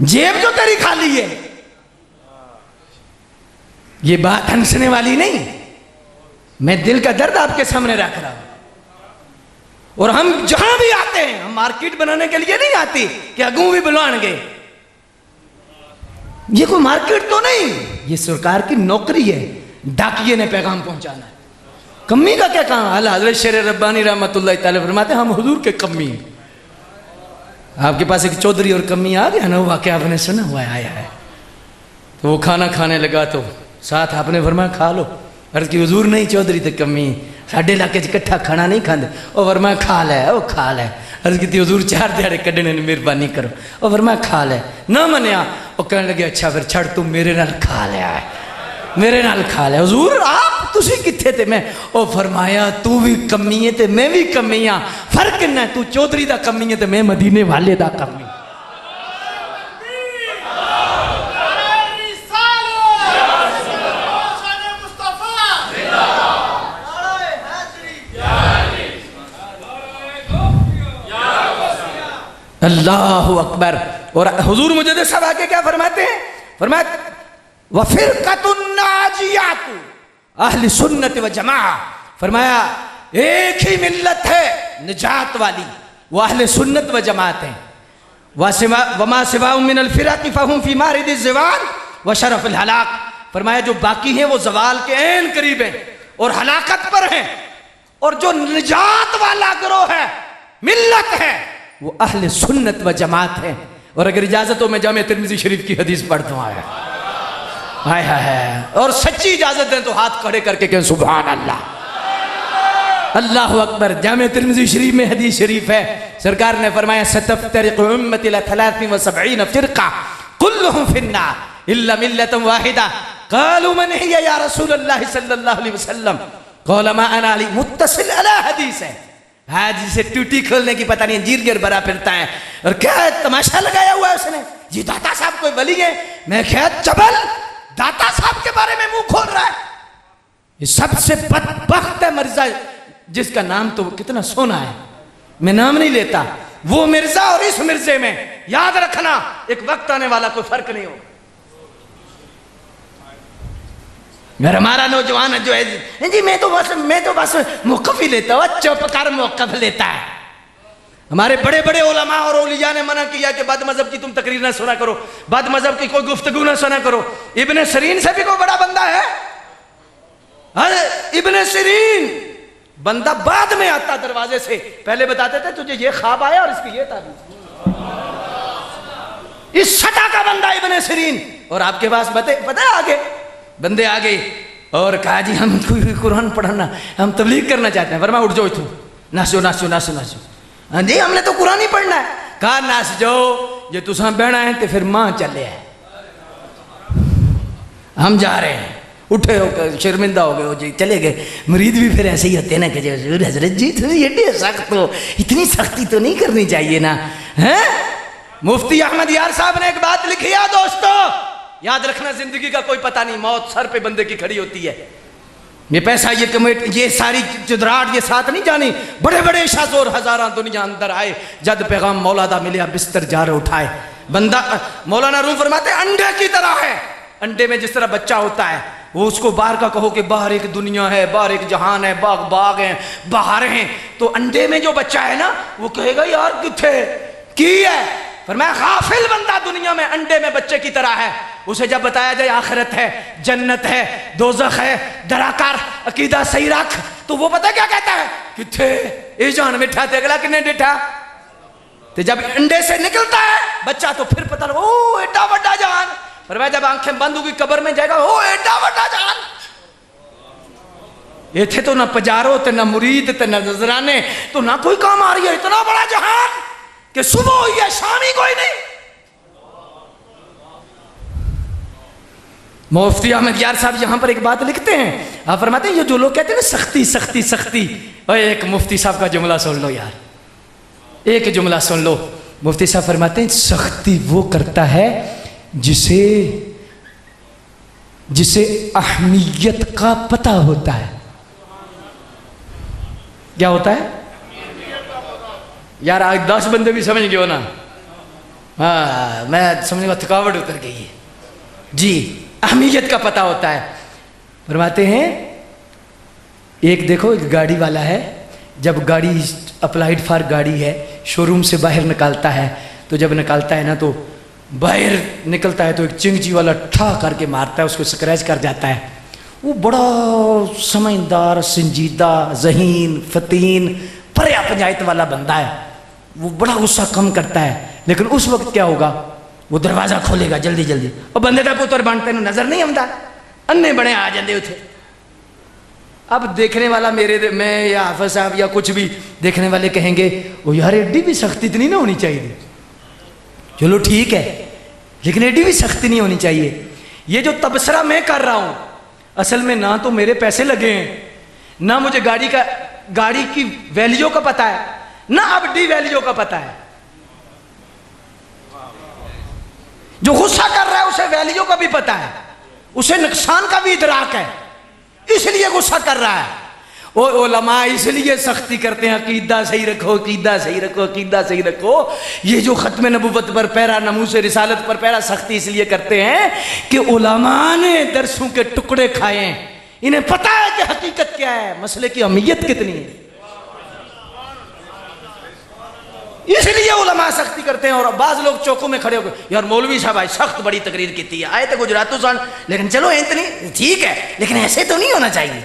जेब जो तेरी खाली है, ये बात हंसने वाली नहीं, मैं दिल का दर्द आपके सामने रख रहा हूं। और हम जहां भी आते हैं, हम मार्केट बनाने के लिए नहीं आते कि अगू भी बुलाएंगे, ये कोई मार्केट तो नहीं, ये सरकार की नौकरी है, डाकिये ने पैगाम पहुंचाना है। कम्मी का क्या काम? आला हज़रत शेर रब्बानी रहमतुल्लाह तआला फरमाते हम हुजूर के कम्मी हैं। आपके पास एक चौधरी और कम्मी आ गया ना, वो वाकया आपने सुना हुआ है, आया है। तो वो खाना खाने लगा तो साथ आपने फरमाया खा लो। अर्ज की हुजूर नहीं चौधरी तो कम्मी, साढ़े इलाके इकट्ठा खाना नहीं खाते। और फरमाया खा ले, वो खा ले। अर्ज की हुजूर 4 दिहाड़े कढ़ने ने मेहरबानी करो। और फरमाया खा ले, ना मनिया। और कहने लगे अच्छा फिर छड़ तू मेरे नाल खा लिया है, मेरे नाल खा लिया। हुजूर आप तुसी किथे थे? मैं ओ फरमाया तू भी कमी है ते मैं भी कमी हाँ, फर्क किन्ना, तू चौधरी दा कमी है ते मैं मदीने वाले दा कमी। अल्लाह अकबर। और हुजूर मुझे सब आके क्या फरमाते हैं? फरमाया वफिरकतुन नाजियातु अहले सुन्नत व जमाअह। फरमाया एक ही मिल्लत है निजात वाली, वो अहले सुन्नत व जमात है। वमा सिवाहुम मिनल फिरक़ि फहुम फी मारिदिज़ ज़वाल व शरफ़िल हलाक। फरमाया जो बाकी हैं वो ज़वाल के ऐन करीब हैं और हलाकत पर हैं, और जो निजात वाला गिरोह है, मिल्लत है, वो अहले सुन्नत व जमात है। और अगर इजाजत हो मैं जामे तिर्मिज़ी शरीफ की हदीस पढ़ता हूँ, हाय हाय, और सच्ची इजाजत दें तो हाथ खड़े करके कहें सुभान अल्लाह, अल्लाह अकबर। जामे तिर्मिज़ी शरीफ में हदीस शरीफ है, सरकार ने फरमाया सतफ्तरिक़ु उम्मती इला 73 फ़िरक़ा कुल्लुहुम फ़िन्नार इल्ला मिल्लतन वाहिदा। क़ालू मन हिया या रसूलल्लाह सल्लल्लाहु अलैहि वसल्लम? क़ाल मा अना अली। मुत्तसिल अला हदीस है, हाँ जिसे टूटी खोलने की पता नहीं अंजीर गिर भरा फिरता है। और क्या है तमाशा लगाया हुआ है उसने, जी दाता साहब कोई वली है? मैं क्या चबल दाता साहब के बारे में मुंह खोल रहा है? ये सबसे बदबख्त है मिर्जा जिसका नाम तो कितना सोना है, मैं नाम नहीं लेता। वो मिर्जा और इस मिर्जे में याद रखना एक वक्त आने वाला कोई फर्क नहीं हो। अगर हमारा नौजवान जो है जी मैं तो बस मौक़िफ़ ही लेता हूँ, चुप कर मौक़िफ़ लेता है। हमारे बड़े बड़े उलमा और औलिया ने मना किया कि बद मजहब की तुम तकरीर ना सुना करो, बद मजहब की कोई गुफ्तगू ना सुना करो। इब्ने सिरीन से भी कोई बड़ा बंदा है? अरे इब्ने सिरीन बंदा बाद में आता दरवाजे से, पहले बताते थे तुझे ये ख्वाब आया और इसकी ये ताबीर। इस सटा का बंदा इब्ने सिरीन। और आपके पास पता है आगे बंदे आ गए और कहा जी हम कुरान पढ़ना, हम तबलीग करना चाहते हैं। वरमा उठ जाओ इथू, नाचो नाचो नाचो नाचो। हाँ जी हमने तो कुरान ही पढ़ना है। कहा नाच जाओ, ये तुसा बहना है तो फिर मां चले है, हम जा रहे हैं। उठे हो शर्मिंदा हो गए हो जी, चले गए। मुरीद भी फिर ऐसे ही होते ना कि हजरत जी थोड़ी एडी सख्त हो, इतनी सख्ती तो नहीं करनी चाहिए ना, है? मुफ्ती अहमद यार साहब ने एक बात लिखी है दोस्तों, याद रखना जिंदगी का कोई पता नहीं, मौत सर पे बंदे की खड़ी होती है। ये पैसा, ये कमेट, ये सारी चुदराट, ये साथ नहीं जानी। बड़े बड़े शाजोर हजारा दुनिया अंदर आए, जद पैगाम मौलादा मिले बिस्तर जार उठाए। बंदा, मौलाना रूम फरमाते अंडे की तरह है। अंडे में जिस तरह बच्चा होता है, वो उसको बाहर का कहो कि बाहर एक दुनिया है, बाहर एक जहान है, बाग बाग हैं, बाहर हैं, तो अंडे में जो बच्चा है ना, वो कहेगा यार किथे की है। पर मैं गाफिल बंदा दुनिया में अंडे में बच्चे की तरह है। उसे जब बताया जाए आखिरत है, जन्नत है, दोजख है, दराकार अकीदा सही रख, तो वो पता क्या कहता है, किथे ये जान मिठा ते अगला किन्ने डिठा। तो जब अंडे से निकलता है बच्चा तो फिर पता लगा ओ एडा बड़ा जान। पर वह जब आंखें बंद होगी कब्र में जाएगा, ओ एडा बड़ा जान। ये थे तो ना पजारो ते ना मुरीद ते ना नजराने, तो ना कोई काम आ रही है। इतना बड़ा जहान कि सुबह हुई है शाम ही कोई नहीं। मुफ्ती अहमद यार साहब यहां पर एक बात लिखते हैं, आप फरमाते हैं ये जो लोग कहते हैं ना सख्ती सख्ती सख्ती, और एक मुफ्ती साहब का जुमला सुन लो यार, एक जुमला सुन लो। मुफ्ती साहब फरमाते हैं सख्ती वो करता है जिसे जिसे अहमियत का पता होता है। क्या होता है यार, आज 10 बंदे भी समझ गए हो ना। हाँ, मैं समझने का थकावट उतर गई है जी। अहमियत का पता होता है। फरमाते हैं एक देखो, एक गाड़ी वाला है, जब गाड़ी अप्लाइड फॉर गाड़ी है, शोरूम से बाहर निकालता है, तो जब निकालता है ना तो बाहर निकलता है तो एक चिंगची वाला ठा करके मारता है, उसको स्क्रैच कर जाता है। वो बड़ा समझदार, संजीदा, जहीन, फतीन, पर्या पंचायत वाला बंदा है, वो बड़ा गुस्सा कम करता है। लेकिन उस वक्त क्या होगा, वो दरवाजा खोलेगा जल्दी जल्दी, और बंदे का पुत्र बांटते नजर नहीं आंदा, अन्ने बड़े आ जाते उथे। अब देखने वाला मैं या हाफिज साहब या कुछ भी देखने वाले कहेंगे वो यार एडी भी सख्ती इतनी ना होनी चाहिए। चलो ठीक है, लेकिन एडी भी सख्ती नहीं होनी चाहिए। ये जो तबसरा मैं कर रहा हूं, असल में ना तो मेरे पैसे लगे हैं, ना मुझे गाड़ी की वैल्यू का पता है, ना अब डी वैल्यू का पता है। जो गुस्सा कर रहा है उसे वैल्यू का भी पता है, उसे नुकसान का भी इदराक है, इसलिए गुस्सा कर रहा है। वो उलमा इसलिए सख्ती करते हैं अकीदा सही रखो, अकीदा सही रखो, अकीदा सही रखो। ये जो खत्म नबूवत पर पैरा, नमूस रिसालत पर पैरा सख्ती इसलिए करते हैं कि उलमा ने दरसों के टुकड़े खाए, इन्हें पता है कि हकीकत क्या है, मसले की अहमियत कितनी है, इसलिए उलमा सख्ती करते हैं। और बाज लोग चौकों में खड़े होकर यार मौलवी साहब आज सख्त बड़ी तकरीर की थी, आए थे गुजरातों सन, लेकिन चलो इतनी ठीक है, लेकिन ऐसे तो नहीं होना चाहिए।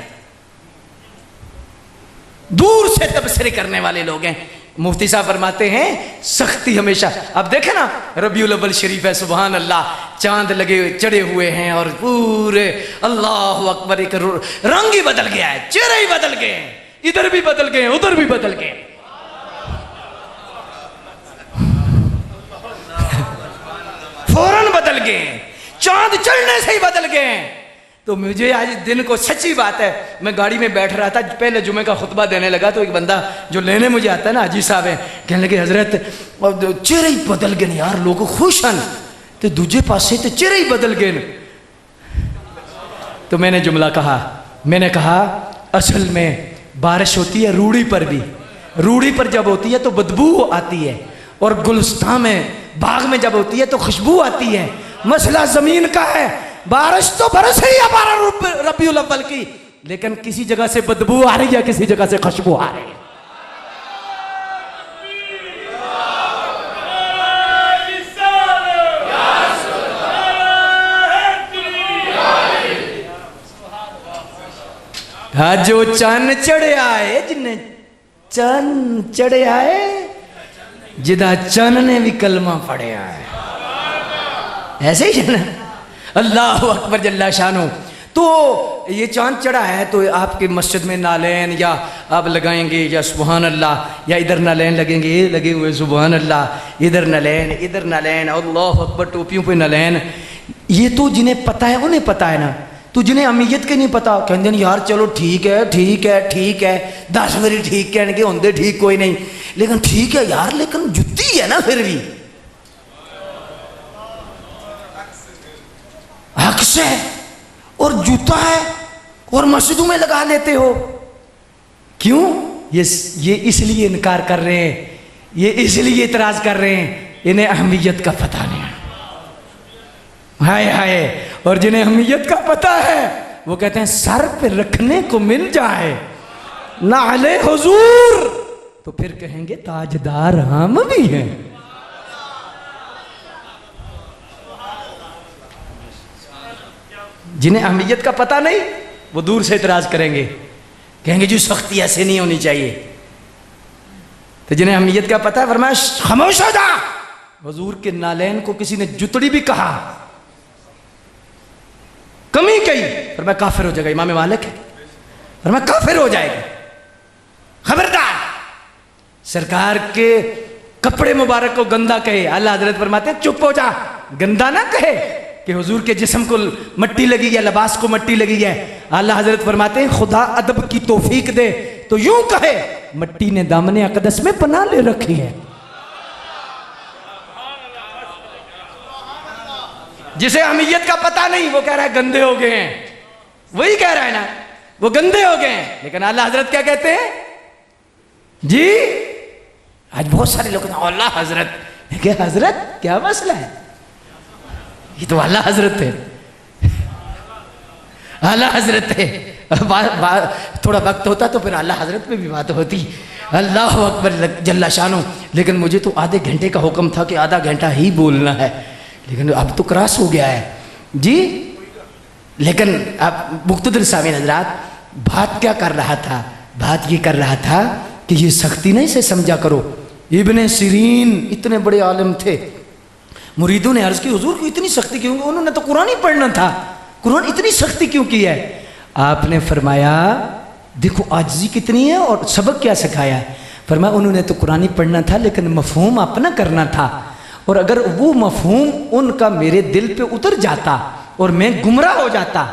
दूर से तबसरे करने वाले लोग हैं। मुफ्ती साहब फरमाते हैं सख्ती हमेशा। अब देखे ना रबीउल अव्वल शरीफ है, सुभान अल्लाह, चांद लगे चढ़े हुए हैं और पूरे अल्लाह अकबर, एक रंग ही बदल गया है, चेहरे ही बदल गए हैं, इधर भी बदल गए, उधर भी बदल गए, फौरन बदल गए, चांद चढ़ने से ही बदल गए। तो मुझे आज दिन को, सच्ची बात है, मैं गाड़ी में बैठ रहा था, पहले जुमे का खुतबा देने लगा, तो एक बंदा जो लेने मुझे आता है ना, हाजी साहब है, कहने लगे हजरत चेहरे ही बदल गए यार, लोग खुश हैं, तो दूजे पासे तो चेहरे ही बदल गए। तो मैंने जुमला कहा, मैंने कहा असल में बारिश होती है रूढ़ी पर भी, रूढ़ी पर जब होती है तो बदबू आती है, और गुलस्तान में, बाग में जब होती है तो खुशबू आती है। मसला जमीन का है, बारिश तो बरस रही है 12 रबीउल अव्वल की, लेकिन किसी जगह से बदबू आ रही है, किसी जगह से खुशबू आ रही है। हाँ, जो चन चढ़े आए, जिन्हें चन चढ़े आए, जिदा चन ने भी कलमा पढ़े आए, ऐसे ही है ना। अल्लाह अकबर जल्ला शानो। तो ये चांद चढ़ा है तो आपके मस्जिद में नालैन या आप लगाएंगे, या सुबहान अल्लाह, या इधर नालैन लगेंगे, ये लगे हुए सुबहान अल्लाह, इधर नालैन, इधर नालैन, अल्लाह अकबर, टोपियों पे नालैन। ये तो जिन्हें पता है उन्हें पता है ना, तो जिन्हें अमीयत के नहीं पता कहते हैं यार चलो ठीक है, ठीक है, ठीक है, 10 बारी ठीक कहने होंगे, ठीक कोई नहीं, लेकिन ठीक है यार, लेकिन जुत्ती है ना, फिर भी अक्स है और जूता है और मस्जिदों में लगा लेते हो। क्यों? ये इसलिए इनकार कर रहे हैं, ये इसलिए इतराज कर रहे हैं, इन्हें अहमियत का पता नहीं है। हाय हाय। और जिन्हें अहमियत का पता है वो कहते हैं सर पे रखने को मिल जाए नाले हुजूर तो फिर कहेंगे ताजदार हम भी हैं। जिन्हें अहमियत का पता नहीं वो दूर से इतराज करेंगे, कहेंगे जी सख्ती ऐसे नहीं होनी चाहिए। तो जिन्हें अहमियत का पता है फरमाया खामोश हो जा। हुजूर के नालैन को किसी ने जुतड़ी भी कहा, कमी कही, फरमाया काफिर हो जाएगा। इमाम मालिक है, फरमाया काफिर हो जाएगा। खबरदार सरकार के कपड़े मुबारक को गंदा कहे, अल्लाह हजरत फरमाते चुप हो जा, गंदा ना कहे कि हुजूर के जिस्म को मट्टी लगी है, लिबास को मट्टी लगी है। अल्लाह हजरत फरमाते हैं खुदा अदब की तौफीक दे तो यूं कहे मट्टी ने दामने अकदस में पनाह ले रखी है। जिसे अहमियत का पता नहीं वो कह रहा है गंदे हो गए हैं, वही कह रहा है ना वो गंदे हो गए हैं। लेकिन अल्लाह हजरत क्या कहते हैं जी? आज बहुत सारे लोग अल्लाह हजरत, क्या हजरत क्या मसला है? ये तो अल्लाह हजरत है, अल्लाह हजरत है। थोड़ा वक्त होता तो फिर अल्लाह हजरत पे भी बात होती। अल्लाह अकबर जल्ला शानो। लेकिन मुझे तो आधे घंटे का हुक्म था कि आधा घंटा ही बोलना है, लेकिन अब तो क्रॉस हो गया है जी। लेकिन अब मुख्तदर सामीन हजरात बात क्या कर रहा था? बात ये कर रहा था कि ये सख्ती नहीं से समझा करो। इब्ने सिरीन इतने बड़े आलिम थे, मुरीदों ने अर्ज की हुजूर को इतनी सख्ती क्यों? उन्होंने तो कुरान ही पढ़ना था, कुरान इतनी सख्ती क्यों की है? आपने फरमाया देखो आजिज़ी कितनी है और सबक क्या सिखाया है। फरमाया उन्होंने तो कुरान ही पढ़ना था लेकिन मफहूम अपना करना था, और अगर वो मफहूम उनका मेरे दिल पे उतर जाता और मैं गुमराह हो जाता।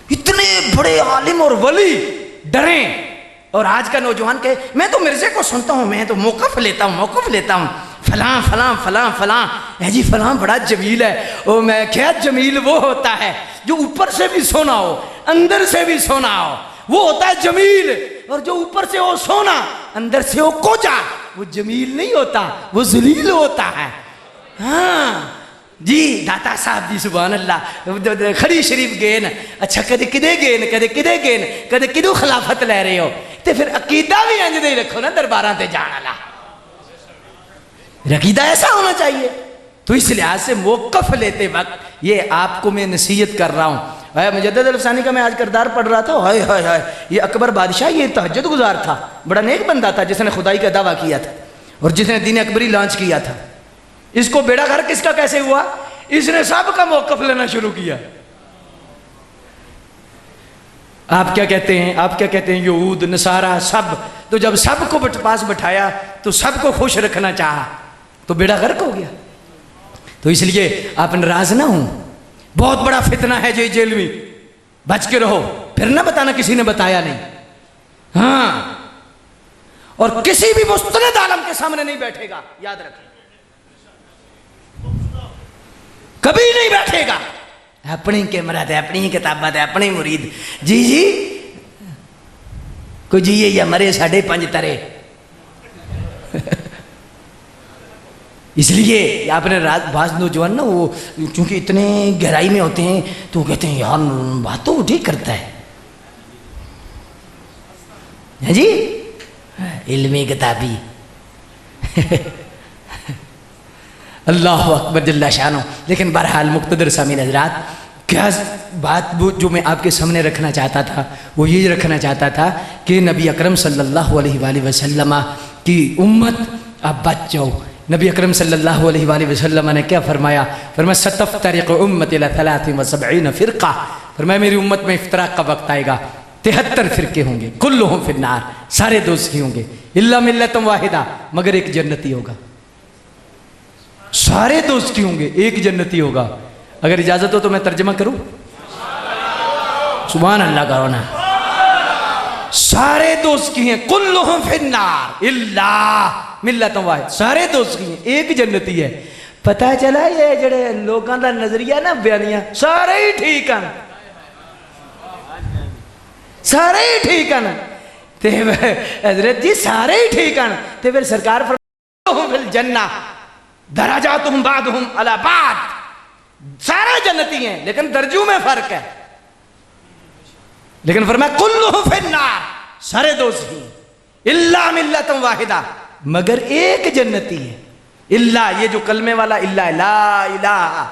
इतने बड़े आलिम और वली डरे, और आज का नौजवान कहे मैं तो मिर्जे को सुनता हूं, मैं तो मौक़िफ़ लेता हूं, मौक़िफ़ लेता हूं, फलां फलां फलां फलां है जी, फलां बड़ा जमील है। ओ मैं क्या, जमील वो होता है जो ऊपर से भी सोना हो अंदर से भी सोना हो, वो होता है जमील। और जो ऊपर से हो सोना अंदर से हो कोचा, वो जमील नहीं होता, वो जलील होता है। हाँ जी दाता साहब जी सुभान अल्लाह। खड़ी शरीफ गेन अच्छा कदे किदे गेन कदे किदे गेन कदे किदू खिलाफत ले रहे हो, तो फिर अकीदा भी इंज दे रखो ना दरबारां ते जान वाला। अकीदा ऐसा होना चाहिए। तो इस लिहाज से मौक़िफ़ लेते वक्त ये आपको मैं नसीहत कर रहा हूँ। मुजद्दिद अल-अफ़सानी का मैं आज किरदार पढ़ रहा था, हाय हाय हाय, ये अकबर बादशाह ये तहज्जुद गुजार था, बड़ा नेक बंदा था जिसने खुदाई का दावा किया था और जिसने दीन अकबरी लॉन्च किया था। इसको बेड़ा घर किसका कैसे हुआ? इसने सबका मौक़िफ़ लेना शुरू किया। आप क्या कहते हैं? आप क्या कहते हैं? यहूद नसारा सब, तो जब सबको पास बैठाया तो सबको खुश रखना चाहा तो बेड़ा गर्क हो गया। तो इसलिए आप नाराज ना हो, बहुत बड़ा फितना है जो जेल में, बच के रहो, फिर ना बताना किसी ने बताया नहीं। हाँ, और किसी भी मुस्तनद आलम के सामने नहीं बैठेगा, याद रखें, कभी नहीं बैठेगा। अपनी कैमरा थे, अपनी किताबा थे, अपनी मुरीद जी जी कोई जिए या मरे 5.5 तरे। इसलिए आपने रात बाज नौजवान ना वो चूंकि इतने गहराई में होते हैं तो कहते हैं यार बात तो ठीक करता है जी, इल्मी किताबी। अल्लाह अकबर जल्ला शानो। लेकिन बहरहाल मुक़्तदर सामीन हज़रात, क्या बात वो जो मैं आपके सामने रखना चाहता था वो ये रखना चाहता था कि नबी अकरम सल्लल्लाहु अलैहि वसल्लम की उम्मत आप बच जाओ। नबी अकरम सल्लल्लाहु अलैहि वसल्लम ने क्या फरमाया? फरमाया सतफ्तरिक़ु उम्मती इला 73 फ़िरक़ा। फरमाया मेरी उम्मत में इफ्तराक का वक्त आएगा, 73 फ़िरके होंगे, कुल्लुहुम फिन्नार, सारे दोस्त ही होंगे, इल्ला मिल्लतुम वाहिदा, मगर एक जन्नती होगा। सारे दोस्त की होंगे, एक जन्नती होगा। अगर इजाजत हो तो मैं तर्जमा करूं? सुभान अल्लाह करो ना। सारे दोस्त की हैं, कुल्लुहुम फिन्नार इल्ला मिल्लतुम वाहिद, सारे दोस्त की हैं, एक जन्नती है। पता चला ये जड़े लोगों का नजरिया ना बयानियां सारे ही ठीक हैं, सारे ही ठीक हैं। ते हजरत जी सारे ही ठीक हैं। ते फिर सरकार फरमाते जन्ना दराजातुहुम बादुहुम अला बाद, सारे जन्नती हैं लेकिन दर्जों में फर्क है। लेकिन फरमाया कुल्लुहुम फिन्नार, सारे दोषी इल्ला मिल्लतुम वाहिदा, मगर एक जन्नती है। इल्ला ये जो कलमे वाला इल्ला ला इलाहा,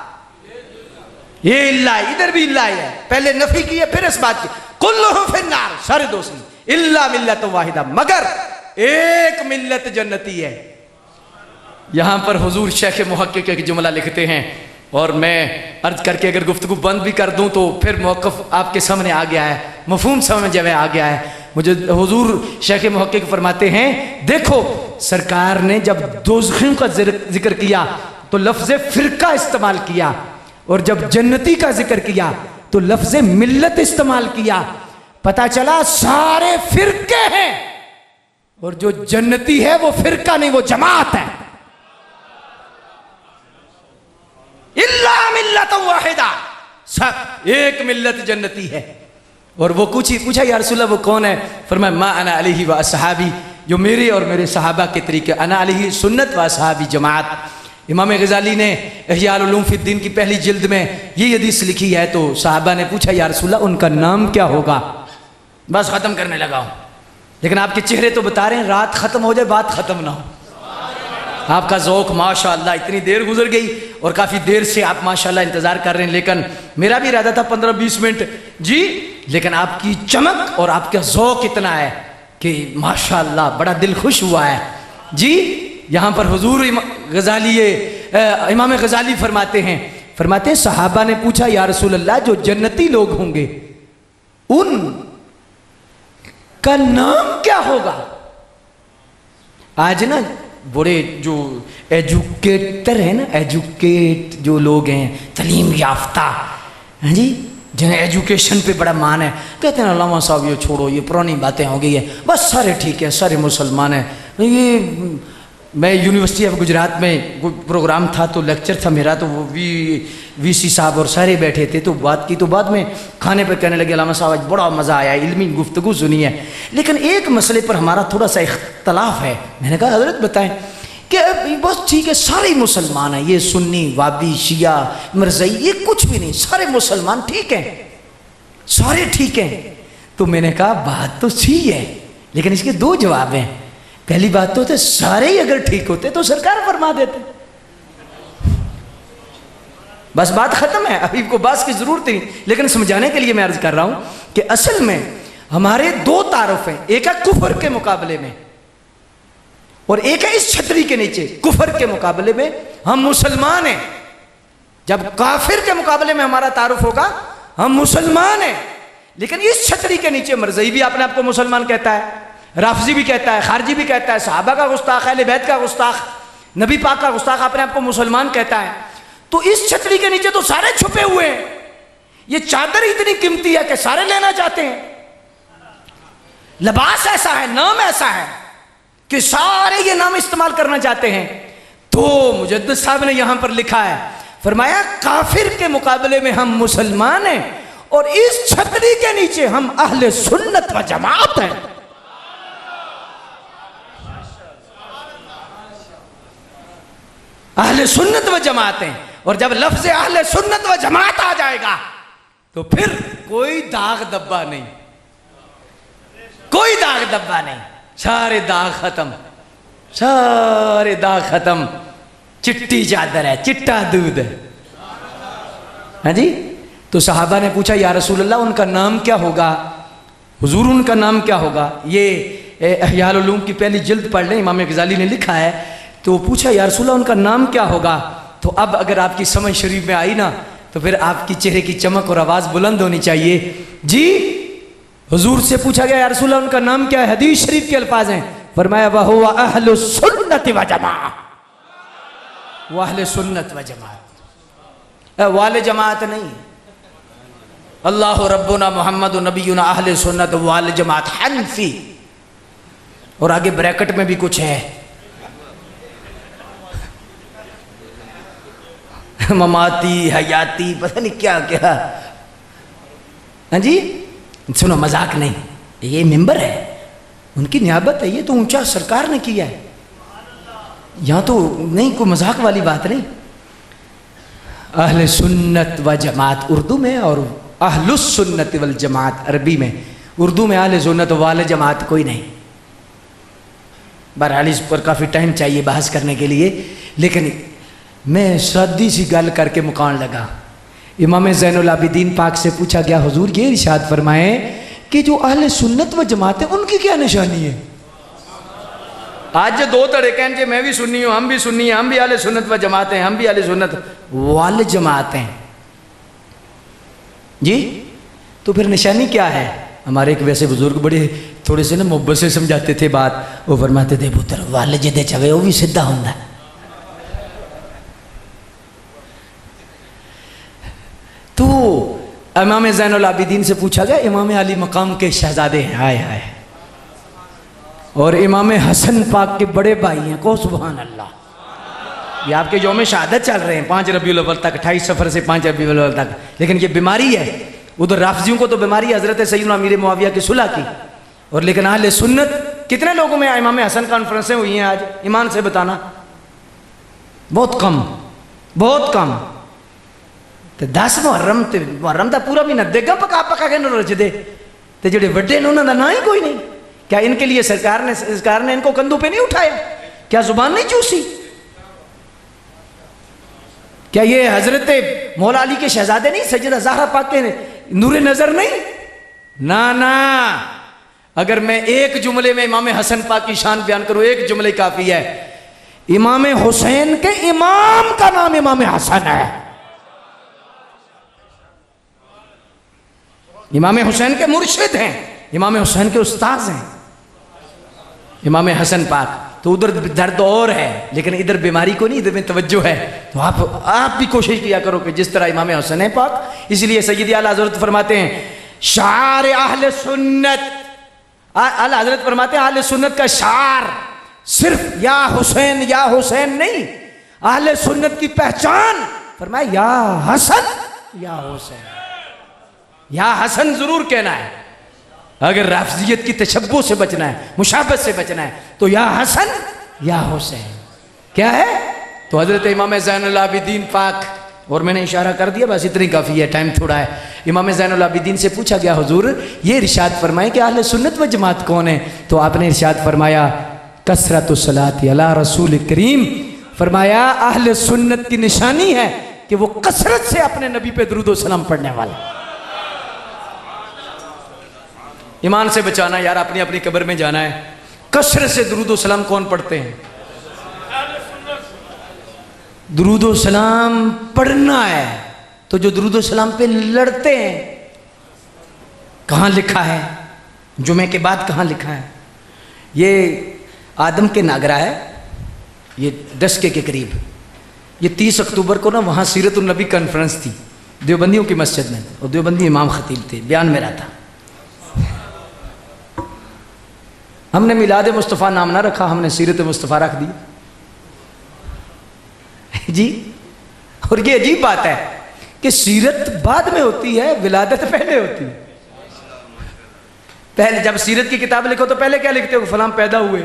ये इल्ला इधर भी इल्ला है, पहले नफी की है फिर इस बात की। कुल्लुहुम फिन्नार, सारे दोषी इल्ला मिल्लतुम वाहिदा, मगर एक मिल्लत जन्नती है। यहां पर हुजूर शेख मुहक्किक एक जुमला लिखते हैं और मैं अर्ज करके अगर गुफ्तगू बंद भी कर दूं तो फिर मौक़िफ़ आपके सामने आ गया है, मफ़हूम समझ में आ गया है। मुझे हुजूर शेख मुहक्किक फरमाते हैं, देखो सरकार ने जब दोज़खियों का जिक्र किया तो लफ्ज़ फ़िरका इस्तेमाल किया, और जब जन्नती का जिक्र किया तो लफ्ज़ मिल्लत इस्तेमाल किया। पता चला सारे फ़िरके हैं और जो जन्नती है वो फ़िरका नहीं, वो जमात है। इल्ला मिल्लतुम वाहिदा, एक मिल्लत जन्नती है। और वो पूछा या रसूलल्लाह वो कौन है? फरमाया मा अना अलैहि व अस्हाबी, जो मेरे और मेरे सहाबा के तरीके, अना अलैहि सुन्नत व अस्हाबी जमात। इमाम गज़ाली ने इह्या उलूम फिद्दीन की पहली जिल्द में ये हदीस लिखी है। तो सहाबा ने पूछा या रसूलल्लाह उनका नाम क्या होगा? बस ख़त्म करने लगा हूँ, लेकिन आपके चेहरे तो बता रहे हैं रात ख़त्म हो जाए बात ख़त्म ना हो। आपका ज़ौक़ माशाअल्लाह, इतनी देर गुजर गई और काफ़ी देर से आप माशाअल्लाह इंतज़ार कर रहे हैं, लेकिन मेरा भी इरादा था 15-20 मिनट जी, लेकिन आपकी चमक और आपका ज़ौक़ इतना है कि माशाअल्लाह बड़ा दिल खुश हुआ है जी। यहाँ पर हुजूर गज़ाली इमाम गज़ाली फरमाते हैं सहाबा ने पूछा या रसूलल्लाह जो जन्नती लोग होंगे उन का नाम क्या होगा? आज ना बड़े जो एजुकेटर है ना, एजुकेट जो लोग हैं, तलीम याफ्ता हैं जी, जिन्हें एजुकेशन पे बड़ा मान है, कहते हैं अल्लामा साहब ये छोड़ो, ये पुरानी बातें हो गई है, बस सारे ठीक है, सारे मुसलमान हैं। ये मैं यूनिवर्सिटी ऑफ गुजरात में कोई प्रोग्राम था तो लेक्चर था मेरा, तो वो वीसी साहब और सारे बैठे थे, तो बात की तो बाद में खाने पर कहने लगे अल्लामा साहब आज बड़ा मज़ा आया, इल्मी गुफ्तगू सुनी है, लेकिन एक मसले पर हमारा थोड़ा सा इख्तलाफ है। मैंने कहा हज़रत बताएं कि बस ठीक है सारे मुसलमान हैं, ये सुन्नी वाबी शिया मिर्ज़ई ये कुछ भी नहीं, सारे मुसलमान ठीक हैं, सारे ठीक हैं। तो मैंने कहा बात तो सही है, लेकिन इसके दो जवाब हैं। पहली बात तो होते सारे ही अगर ठीक होते तो सरकार फरमा देते, बस बात खत्म है, अभी को बात की जरूरत नहीं। लेकिन समझाने के लिए मैं अर्ज कर रहा हूं कि असल में हमारे दो तारुफ हैं, एक है कुफर के मुकाबले में और एक है इस छतरी के नीचे। कुफर के मुकाबले में हम मुसलमान हैं, जब काफिर के मुकाबले में हमारा तारुफ होगा हम मुसलमान हैं, लेकिन इस छतरी के नीचे मरज़ई भी अपने आप को मुसलमान कहता है, राफजी भी कहता है, खारजी भी कहता है, सहाबा का गुस्ताख, अहले बैत का गुस्ताख, नबी पाक का गुस्ताख अपने आप को मुसलमान कहता है। तो इस छतरी के नीचे तो सारे छुपे हुए हैं। ये चादर इतनी कीमती है कि सारे लेना चाहते हैं, लिबास ऐसा है, नाम ऐसा है कि सारे ये नाम इस्तेमाल करना चाहते हैं। तो मुजद्दिद साहब ने यहां पर लिखा है, फरमाया काफिर के मुकाबले में हम मुसलमान हैं और इस छतरी के नीचे हम अहले सुन्नत व जमात हैं। अहले सुन्नत व जमात हैं, और जब लफ्ज़ अहले सुन्नत व जमात आ जाएगा तो फिर कोई दाग दब्बा नहीं, कोई दाग दब्बा नहीं, सारे दाग खत्म, सारे दाग खत्म, चिट्टी चादर है, चिट्टा दूध है। हाँ जी। तो सहाबा ने पूछा या रसूलल्लाह उनका नाम क्या होगा? हुजूर उनका नाम क्या होगा? ये इह्या उलूम की पहली जिल्द पढ़ लें, इमाम गज़ाली ने लिखा है। तो पूछा या रसूलल्लाह उनका नाम क्या होगा? तो अब अगर आपकी समझ शरीफ में आई ना तो फिर आपकी चेहरे की चमक और आवाज़ बुलंद होनी चाहिए जी। हुजूर से पूछा गया या रसूलल्लाह उनका नाम क्या है? हदीस शरीफ के अल्फाज हैं, फरमाया वह हुवा अहलु सुन्नत व जमात, वह अहले सुन्नत व जमात, वाले जमात नहीं। अल्लाह रब्बुना मुहम्मद नबीना अहले सुन्नत वाले जमात हनफी, और आगे ब्रैकेट में भी कुछ है। ममाती हयाती पता नहीं क्या क्या। हाँ जी, सुनो मजाक नहीं, ये मेंबर है, उनकी नियाबत है, ये तो ऊंचा सरकार ने किया है, यहाँ तो नहीं कोई मजाक वाली बात नहीं। अहले सुन्नत व जमात उर्दू में और अहलुस सुन्नत वल जमात अरबी में। उर्दू में अहले सुन्नत वाले जमात कोई नहीं। बहरहाल इस पर काफ़ी टाइम चाहिए बहस करने के लिए, लेकिन मैं सादी सी गल करके मुकान लगा। इमाम ज़ैनुल आबिदीन पाक से पूछा गया, हुजूर ये इरशाद फरमाए कि जो अहले सुन्नत व जमात है उनकी क्या निशानी है? आज जो दो तड़े कहन के मैं भी सुन्नी हूँ, हम भी सुन्नी हैं, हम भी अहले सुन्नत व जमात हैं, हम भी अहले सुन्नत वाल जमात हैं जी। तो फिर निशानी क्या है? हमारे एक वैसे बुजुर्ग बड़े थोड़े से ना मोहब्बत से समझाते थे बात। वो फरमाते थे पुत्र वाल जिदे चवे वो भी सीधा होंगे। तो इमाम ज़ैनुल आबिदीन से पूछा गया, इमाम अली मकाम के शहजादे हैं, आए आए, और इमाम हसन पाक के बड़े भाई हैं, को सुभान अल्लाह। ये आपके यौम शहादत चल रहे हैं 5 रबीउल अव्वल तक, 28 सफ़र से 5 रबीउल अव्वल तक, लेकिन ये बीमारी है। उधर राफजियों को तो बीमारी हज़रत सैयदना अमीर मुआविया की सुलह की, और लेकिन अहले सुन्नत कितने लोगों में इमाम हसन कॉन्फ्रेंसें हुई हैं आज? ईमान से बताना, बहुत कम, बहुत कम। तो 10 मुहर्रम का पूरा महीना देगा पका पका के रचदे, तो जोड़े वड्डे ने उन्होंने ना ही कोई नहीं। क्या इनके लिए सरकार ने इनको कंधों पे नहीं उठाया? क्या जुबान नहीं चूसी? क्या ये हजरत मौला अली के शहजादे नहीं, सैयदा ज़हरा पाक के नूरे नजर नहीं? ना ना, अगर मैं एक जुमले में इमाम हसन पाक की शान बयान करूं, एक जुमले काफी है। इमाम हुसैन के इमाम का नाम इमाम हसन है, इमाम हुसैन के मुर्शिद हैं, इमाम हुसैन के उस्ताद हैं इमाम हसन पाक। तो उधर दर्द और है, लेकिन इधर बीमारी को नहीं, इधर में तवज्जो है। तो आप भी कोशिश किया करो कि जिस तरह इमाम हुसैन है पाक। इसलिए सैयद आला हज़रत फरमाते हैं शार अहले सुन्नत, आला हज़रत फरमाते हैं अहले सुन्नत का शार सिर्फ या हुसैन नहीं, अहले सुन्नत की पहचान फरमाया या हसन या हुसैन। या हसन जरूर कहना है, अगर राफजियत की तशब्बुह से बचना है, मुशाबत से बचना है, तो या हसन या हुसैन क्या है? तो हजरत इमाम ज़ैनुल आबिदीन पाक, और मैंने इशारा कर दिया, बस इतनी काफ़ी है, टाइम थोड़ा है। इमाम ज़ैनुल आबिदीन से पूछा गया, हुजूर ये इरशाद फरमाए कि अहले सुन्नत व जमात कौन है? तो आपने इरशाद फरमाया कसरतुस सलाती अला रसूल करीम। फरमाया अहले सुन्नत की निशानी है कि वो कसरत से अपने नबी पे दुरूद व सलाम पढ़ने वाला। ईमान से बचाना यार, अपनी अपनी कब्र में जाना है। कसरत से दुरूद व सलाम कौन पढ़ते हैं? दुरूद व सलाम पढ़ना है, तो जो दुरूद व सलाम पे लड़ते हैं, कहाँ लिखा है? जुमे के बाद कहाँ लिखा है? ये आदम के नागरा है, ये दशके के करीब। ये 30 अक्टूबर को ना वहाँ सीरतुन नबी कॉन्फ्रेंस थी देवबंदियों की मस्जिद में, और देवबंदी इमाम खतीब थे, बयान मेरा था। हमने मिलाद मुस्तफ़ा नाम ना रखा, हमने सीरत मुस्तफ़ा रख दी जी। और ये अजीब बात है कि सीरत बाद में होती है, विलादत पहले होती है। पहले जब सीरत की किताब लिखो तो पहले क्या लिखते हो? फलां पैदा हुए,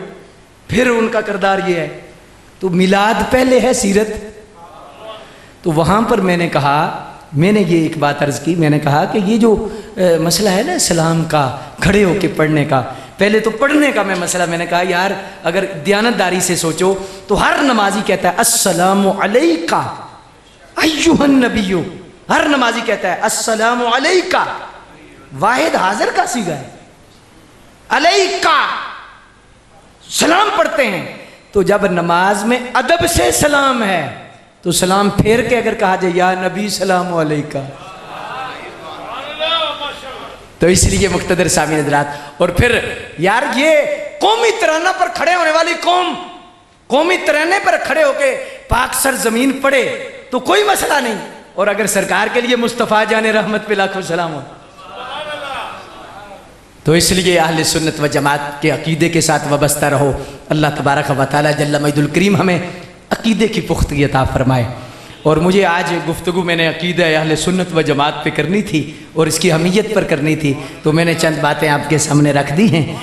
फिर उनका किरदार ये है। तो मिलाद पहले है, सीरत। तो वहाँ पर मैंने ये एक बात अर्ज़ की, मैंने कहा कि ये जो मसला है ना सलाम का, खड़े होके पढ़ने का, पहले तो पढ़ने का मैं मसला, मैंने कहा यार अगर दयानतदारी से सोचो तो हर नमाजी कहता है अस्सलामु अलैका अय्युहन नबिय्यु। हर नमाजी कहता है अस्सलामु अलैका, वाहिद हाजिर का सीगा है, अलैका सलाम पढ़ते हैं। तो जब नमाज में अदब से सलाम है तो सलाम फेर के अगर कहा जाए या नबी सलाम अलैका, तो इसलिए मुक्तदर सामीन हज़रात। और फिर यार ये कौमी तराना पर खड़े होने वाली कौम, कौमी तराने पर खड़े होके पाक सर जमीन पड़े तो कोई मसला नहीं, और अगर सरकार के लिए मुस्तफ़ा जाने रहमत पे लाखों सलाम हो। तो इसलिए अहले सुन्नत व जमात के अकीदे के साथ वाबस्ता रहो। अल्लाह तबारक व तआला जल्ल मजदुल करीम हमें अकीदे की पुख्तगी अता फरमाए। और मुझे आज गुफ्तगू मैंने अकीदा अहले सुन्नत व जमात पे करनी थी और इसकी अहमियत पर करनी थी, तो मैंने चंद बातें आपके सामने रख दी हैं।